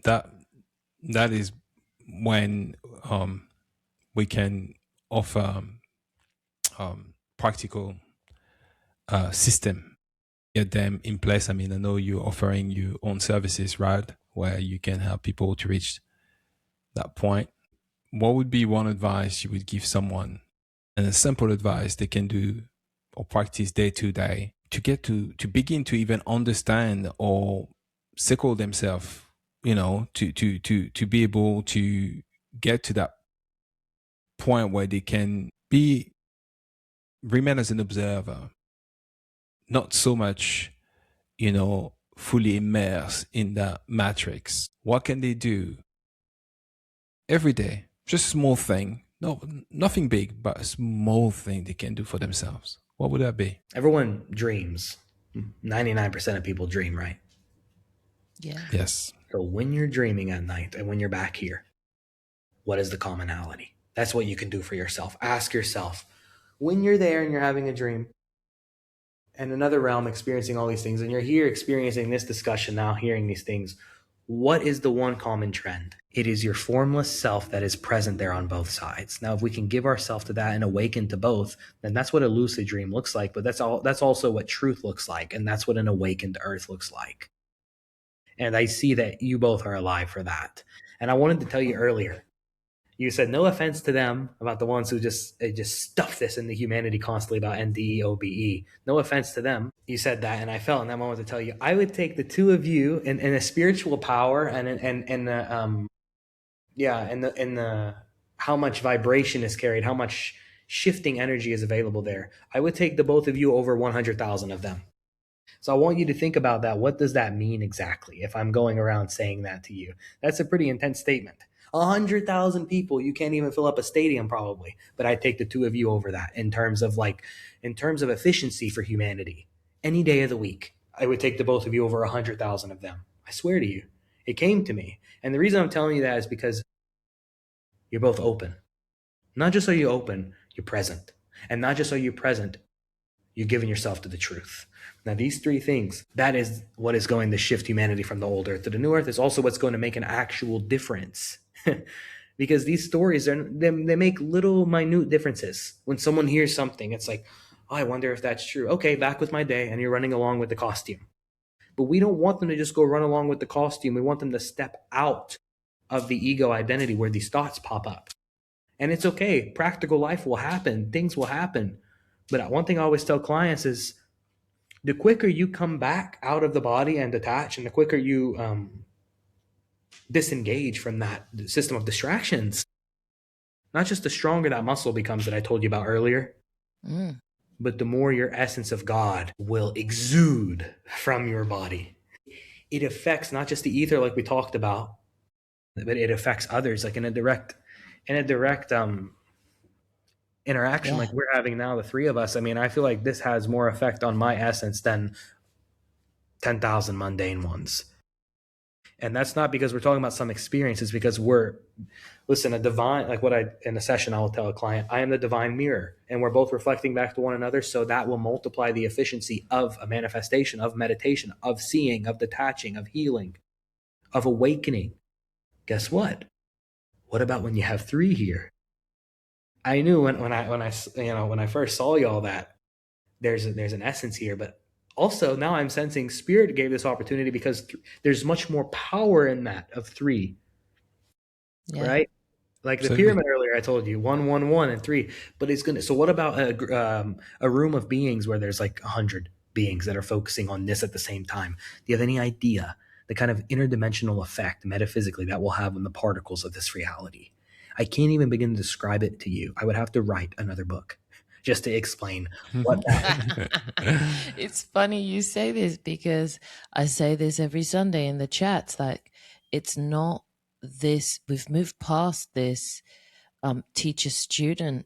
that is when we can offer practical system, get them in place. I mean, I know you're offering your own services, Raad, where you can help people to reach that point. What would be one advice you would give someone, and a simple advice they can do or practice day to day to get to begin to even understand or circle themselves, to be able to get to that point where they can remain as an observer, not so much, fully immersed in the matrix. What can they do every day? Just a small thing. No, nothing big, but a small thing they can do for themselves. What would that be? Everyone dreams. 99% of people dream, right? Yeah. Yes. So when you're dreaming at night and when you're back here, what is the commonality? That's what you can do for yourself. Ask yourself, when you're there and you're having a dream and another realm experiencing all these things, and you're here experiencing this discussion now, hearing these things, what is the one common trend? It is your formless self that is present there on both sides. Now, if we can give ourselves to that and awaken to both, then that's what a lucid dream looks like. But that's also what truth looks like. And that's what an awakened earth looks like. And I see that you both are alive for that. And I wanted to tell you earlier, you said no offense to them about the ones who just stuff this into humanity constantly about NDE, OBE. No offense to them. You said that, and I felt in that moment to tell you, I would take the two of you in a spiritual power and the how much vibration is carried, how much shifting energy is available there. I would take the both of you over 100,000 of them. So I want you to think about that. What does that mean exactly? If I'm going around saying that to you, that's a pretty intense statement. 100,000 people, you can't even fill up a stadium probably, but I take the two of you over that in terms of efficiency for humanity. Any day of the week, I would take the both of you over 100,000 of them. I swear to you, it came to me. And the reason I'm telling you that is because you're both open. Not just are you open, you're present. And not just are you present, you're giving yourself to the truth. Now, these three things, that is what is going to shift humanity from the old earth to the new earth. It's also what's going to make an actual difference. Because these stories, they make little minute differences. When someone hears something, it's like, Oh, I wonder if that's true. Okay, back with my day, and you're running along with the costume. But we don't want them to just go run along with the costume. We want them to step out of the ego identity where these thoughts pop up. And it's okay. Practical life will happen. Things will happen. But one thing I always tell clients is the quicker you come back out of the body and detach, and the quicker you disengage from that system of distractions, not just the stronger that muscle becomes that I told you about earlier, but the more your essence of God will exude from your body. It affects not just the ether like we talked about, but it affects others like in a direct interaction like we're having now, the three of us. I mean, I feel like this has more effect on my essence than 10,000 mundane ones. And that's not because we're talking about some experience. It's because a divine, like in a session, I will tell a client, I am the divine mirror, and we're both reflecting back to one another. So that will multiply the efficiency of a manifestation, of meditation, of seeing, of detaching, of healing, of awakening. Guess what? What about when you have three here? I knew when I first saw y'all that there's an essence here, but also now I'm sensing Spirit gave this opportunity because there's much more power in that of three, right? Like the pyramid earlier, I told you 1, 1, 1, and 3. But it's gonna. So what about a room of beings where there's like 100 beings that are focusing on this at the same time? Do you have any idea the kind of interdimensional effect metaphysically that will have on the particles of this reality? I can't even begin to describe it to you. I would have to write another book just to explain what that is. It's funny you say this because I say this every Sunday in the chats. Like, it's not this, we've moved past this teacher-student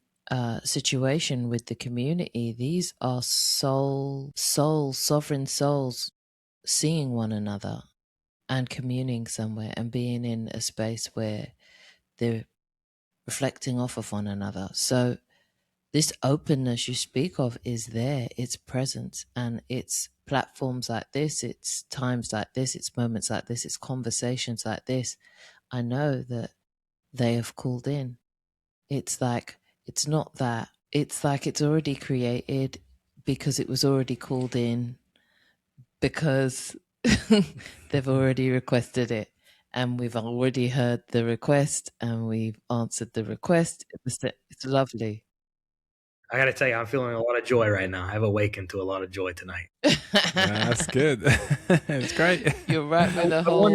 situation with the community. These are sovereign souls seeing one another and communing somewhere and being in a space where they're reflecting off of one another. So this openness you speak of is there, it's present, and it's platforms like this, it's times like this, it's moments like this, it's conversations like this. I know that they have called in. It's like, it's not that. It's like it's already created because it was already called in because they've already requested it. And we've already heard the request and we've answered the request. It's lovely. I got to tell you, I'm feeling a lot of joy right now. I've awakened to a lot of joy tonight. That's good. It's great. You're right with the I whole...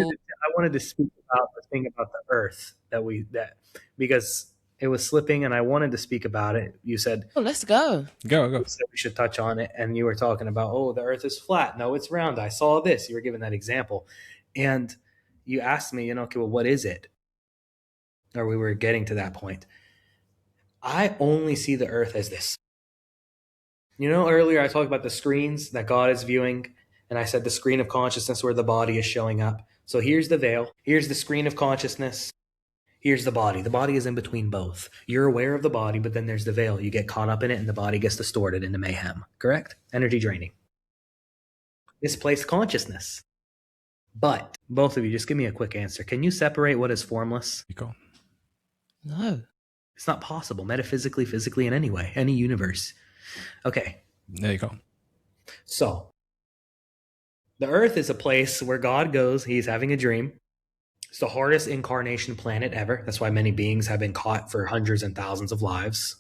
wanted to speak about the thing about the earth because it was slipping and I wanted to speak about it. You said, oh, let's go. Go. You said we should touch on it. And you were talking about, oh, the earth is flat. No, it's round. I saw this. You were giving that example. And you asked me, okay, well, what is it? Or we were getting to that point. I only see the earth as this. Earlier I talked about the screens that God is viewing, and I said the screen of consciousness where the body is showing up. So here's the veil. Here's the screen of consciousness. Here's the body. The body is in between both. You're aware of the body, but then there's the veil. You get caught up in it, and the body gets distorted into mayhem. Correct? Energy draining. Misplaced consciousness. But both of you, just give me a quick answer. Can you separate what is formless? No. It's not possible, metaphysically, physically, in any way, any universe. Okay. There you go. So, the Earth is a place where God goes. He's having a dream. It's the hardest incarnation planet ever. That's why many beings have been caught for hundreds and thousands of lives.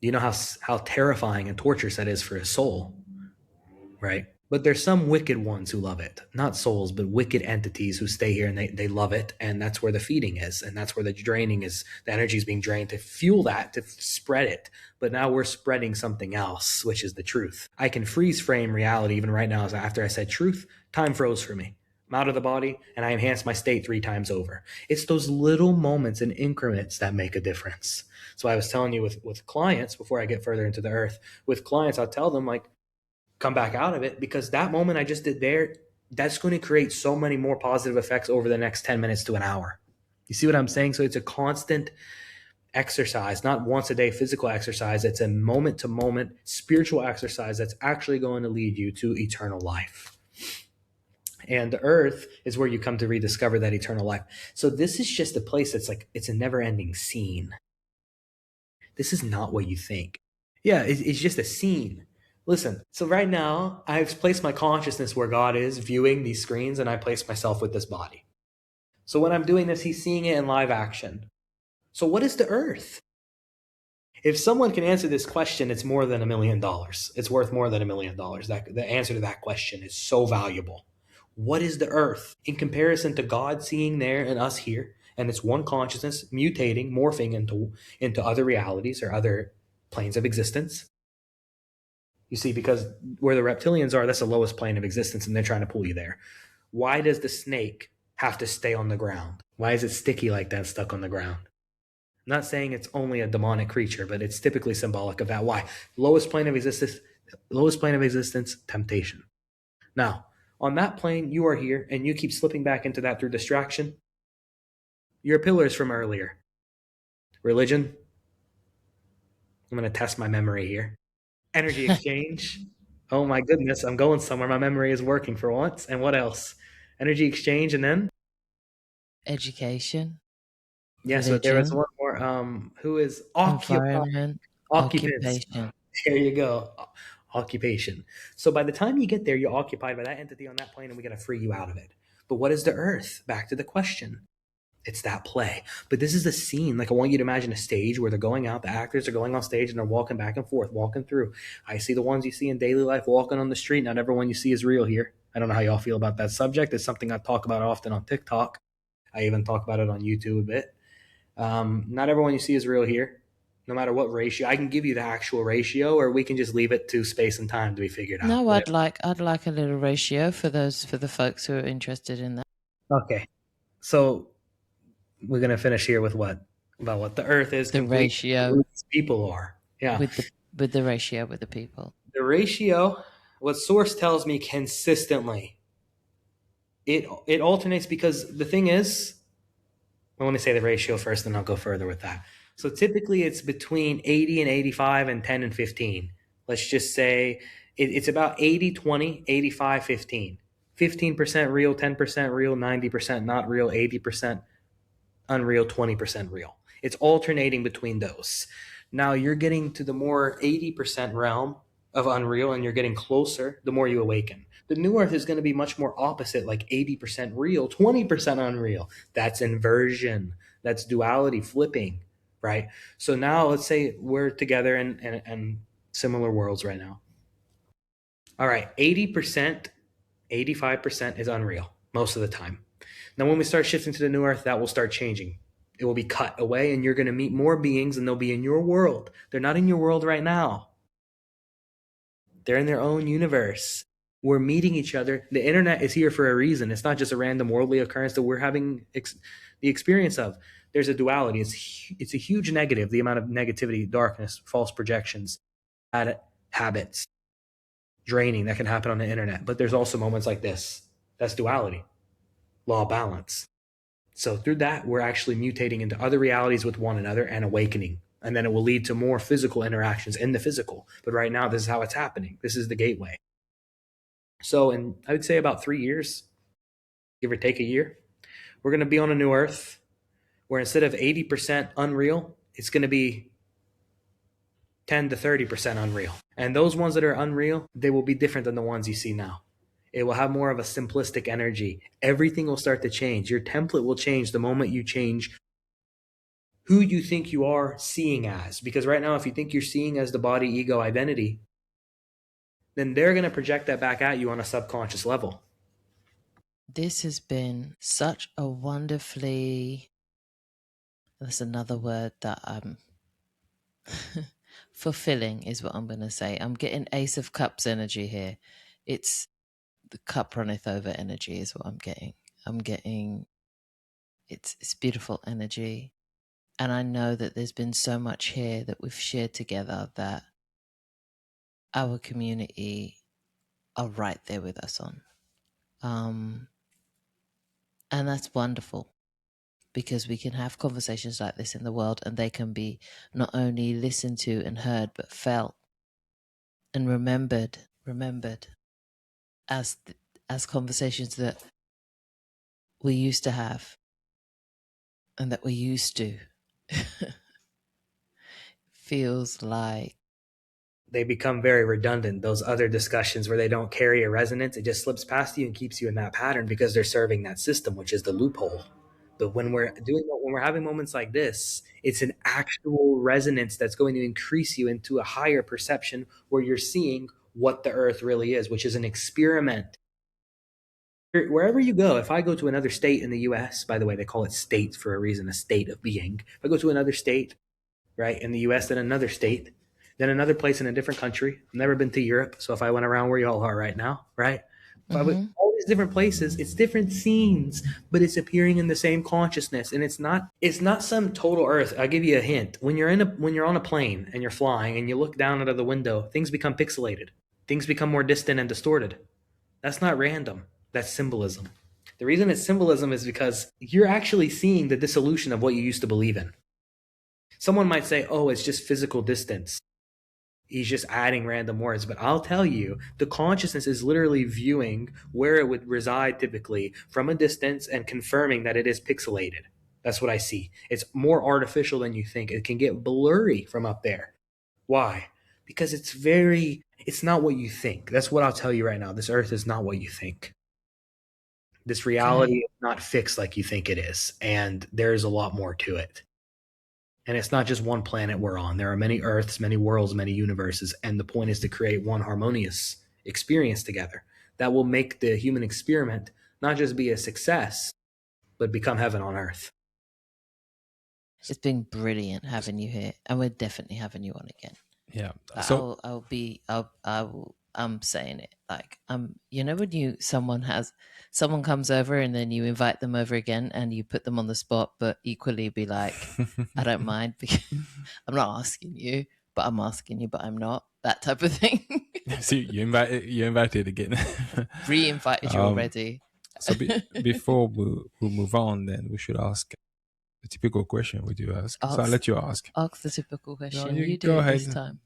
You know how terrifying and torturous that is for a soul, right? But there's some wicked ones who love it. Not souls, but wicked entities who stay here and they love it. And that's where the feeding is. And that's where the draining is. The energy is being drained to fuel that, to spread it. But now we're spreading something else, which is the truth. I can freeze frame reality even right now. After I said truth, time froze for me. I'm out of the body and I enhanced my state 3 times over. It's those little moments and increments that make a difference. So I was telling you with clients, before I get further into the earth, with clients, I'll tell them like, come back out of it, because that moment I just did there, that's going to create so many more positive effects over the next 10 minutes to an hour. You see what I'm saying? So it's a constant exercise, not once a day physical exercise. It's a moment to moment spiritual exercise that's actually going to lead you to eternal life. And the earth is where you come to rediscover that eternal life. So this is just a place that's like, it's a never ending scene. This is not what you think. Yeah, it's just a scene. Listen, so right now, I've placed my consciousness where God is viewing these screens, and I place myself with this body. So when I'm doing this, he's seeing it in live action. So what is the earth? If someone can answer this question, it's more than $1 million. It's worth more than $1 million. The answer to that question is so valuable. What is the earth in comparison to God seeing there and us here? And it's one consciousness mutating, morphing into other realities or other planes of existence. You see, because where the reptilians are, that's the lowest plane of existence, and they're trying to pull you there. Why does the snake have to stay on the ground? Why is it sticky like that, stuck on the ground? I'm not saying it's only a demonic creature, but it's typically symbolic of that. Why? Lowest plane of existence, temptation. Now, on that plane, you are here, and you keep slipping back into that through distraction. Your pillars from earlier. Religion. I'm going to test my memory here. Energy exchange. Oh my goodness, I'm going somewhere. My memory is working for once. And what else? Energy exchange, and then Education, yes, but there was religion, one more. Who is environment, occupants? occupation. There you go. Occupation. So by the time you get there, you're occupied by that entity on that plane, and we got to free you out of it. But what is the earth? Back to the question. It's that play. But this is the scene. Like, I want you to imagine a stage where they're going out, the actors are going on stage, and they're walking back and forth, walking through. I see the ones you see in daily life walking on the street. Not everyone you see is real here. I don't know how y'all feel about that subject. It's something I talk about often on TikTok. I even talk about it on YouTube a bit. Not everyone you see is real here, no matter what ratio. I can give you the actual ratio, or we can just leave it to space and time to be figured out. No, I'd like a little ratio for the folks who are interested in that. Okay. So we're gonna finish here with what? About what the earth is, The complete ratio who these people are. Yeah. with the ratio with the people. The ratio, what source tells me consistently, it alternates, because the thing is, well, let me say the ratio first, then I'll go further with that. So typically it's between 80 and 85 and 10 and 15. Let's just say it's about 80, 20, 85, 15. 15% real, 10% real, 90% not real, 80% unreal, 20% real. It's alternating between those. Now you're getting to the more 80% realm of unreal, and you're getting closer the more you awaken. The new earth is going to be much more opposite, like 80% real, 20% unreal. That's inversion. That's duality, flipping, right? So now let's say we're together in similar worlds right now. All right, 80%, 85% is unreal most of the time. Now, when we start shifting to the new earth, that will start changing. It will be cut away, and you're going to meet more beings, and they'll be in your world. They're not in your world right now. They're in their own universe. We're meeting each other. The internet is here for a reason. It's not just a random worldly occurrence that we're having the experience of. There's a duality. It's a huge negative, the amount of negativity, darkness, false projections, bad habits, draining that can happen on the internet. But there's also moments like this. That's duality, law of balance. So through that, we're actually mutating into other realities with one another and awakening. And then it will lead to more physical interactions in the physical. But right now, this is how it's happening. This is the gateway. So in, I would say, about 3 years, give or take a year, we're going to be on a new earth where instead of 80% unreal, it's going to be 10 to 30% unreal. And those ones that are unreal, they will be different than the ones you see now. It will have more of a simplistic energy. Everything will start to change. Your template will change the moment you change who you think you are seeing as. Because right now, if you think you're seeing as the body, ego, identity, then they're going to project that back at you on a subconscious level. This has been such a wonderfully, that's another word that I'm fulfilling is what I'm going to say. I'm getting Ace of Cups energy here. It's the cup runneth over energy is what I'm getting. I'm getting it's beautiful energy. And I know that there's been so much here that we've shared together that our community are right there with us on. And that's wonderful because we can have conversations like this in the world and they can be not only listened to and heard, but felt and remembered as conversations that we used to have and that we used to. Feels like they become very redundant. Those other discussions where they don't carry a resonance, it just slips past you and keeps you in that pattern because they're serving that system, which is the loophole. But when we're having moments like this, it's an actual resonance that's going to increase you into a higher perception where you're seeing what the earth really is, which is an experiment. Wherever you go, if I go to another state in the US, by the way, they call it states for a reason, a state of being. If I go to another state, right, in the US, then another state, then another place in a different country. I've never been to Europe, so if I went around where y'all are right now, right? If I went all these different places, it's different scenes, but it's appearing in the same consciousness, and it's not some total earth. I'll give you a hint. When you're on a plane and you're flying and you look down out of the window, things become pixelated. Things become more distant and distorted. That's not random. That's symbolism. The reason it's symbolism is because you're actually seeing the dissolution of what you used to believe in. Someone might say, oh, it's just physical distance. He's just adding random words. But I'll tell you, the consciousness is literally viewing where it would reside typically from a distance and confirming that it is pixelated. That's what I see. It's more artificial than you think. It can get blurry from up there. Why? Because it's not what you think. That's what I'll tell you right now. This earth is not what you think. This reality is not fixed like you think it is. And there's a lot more to it. And it's not just one planet we're on. There are many Earths, many worlds, many universes. And the point is to create one harmonious experience together that will make the human experiment not just be a success, but become heaven on earth. It's been brilliant having you here, and we're definitely having you on again. Yeah. So I'm saying it like you know, when someone comes over and then you invite them over again and you put them on the spot, but equally be like, I don't mind because I'm not asking you, but I'm asking you, but I'm not, that type of thing. So you invited again. Re-invited you already. So before we move on, then we should ask the typical question we do ask. So I'll let you ask. Ask the typical question. No, you go do ahead. This time.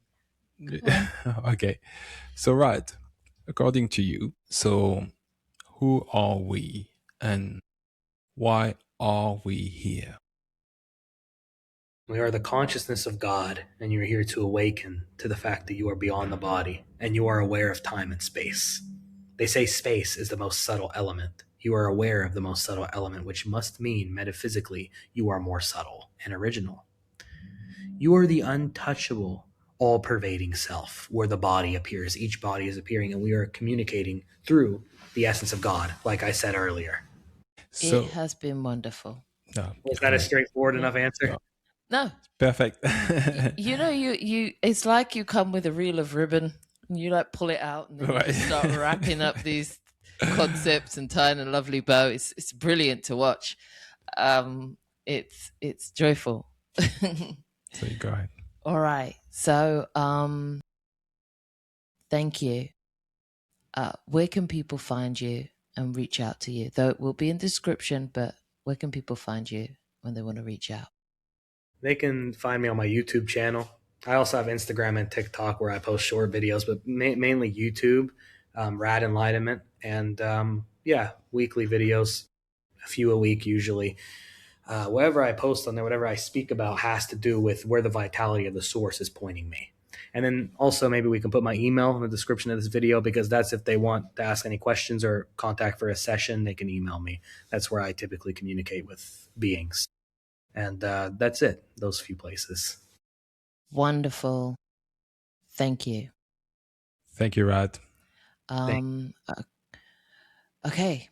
Okay. So Raad, according to you, so who are we and why are we here? We are the consciousness of God, and you're here to awaken to the fact that you are beyond the body and you are aware of time and space. They say space is the most subtle element. You are aware of the most subtle element, which must mean metaphysically you are more subtle and original. You are the untouchable, all-pervading self where the body appears. Each body is appearing, and we are communicating through the essence of God, like I said earlier. So, it has been wonderful. No, was that a straightforward enough answer? No. Perfect. You know, you it's like you come with a reel of ribbon and you like pull it out and then you start wrapping up these concepts and tying a lovely bow. It's brilliant to watch. It's joyful. So you go ahead. All right. So thank you. Where can people find you and reach out to you? Though it will be in the description, but where can people find you when they want to reach out? They can find me on my YouTube channel. I also have Instagram and TikTok where I post short videos, but mainly YouTube, Raad Enlightenment, and weekly videos, a few a week usually. Whatever I post on there, whatever I speak about has to do with where the vitality of the source is pointing me. And then also maybe we can put my email in the description of this video, because that's if they want to ask any questions or contact for a session, they can email me. That's where I typically communicate with beings. And that's it, those few places. Wonderful. Thank you. Thank you, Raad. Okay.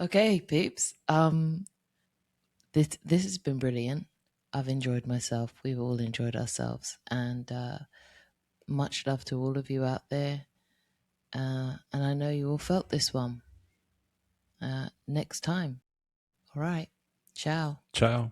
Okay, peeps. This has been brilliant. I've enjoyed myself. We've all enjoyed ourselves. And much love to all of you out there. And I know you all felt this one. Next time. All right. Ciao. Ciao.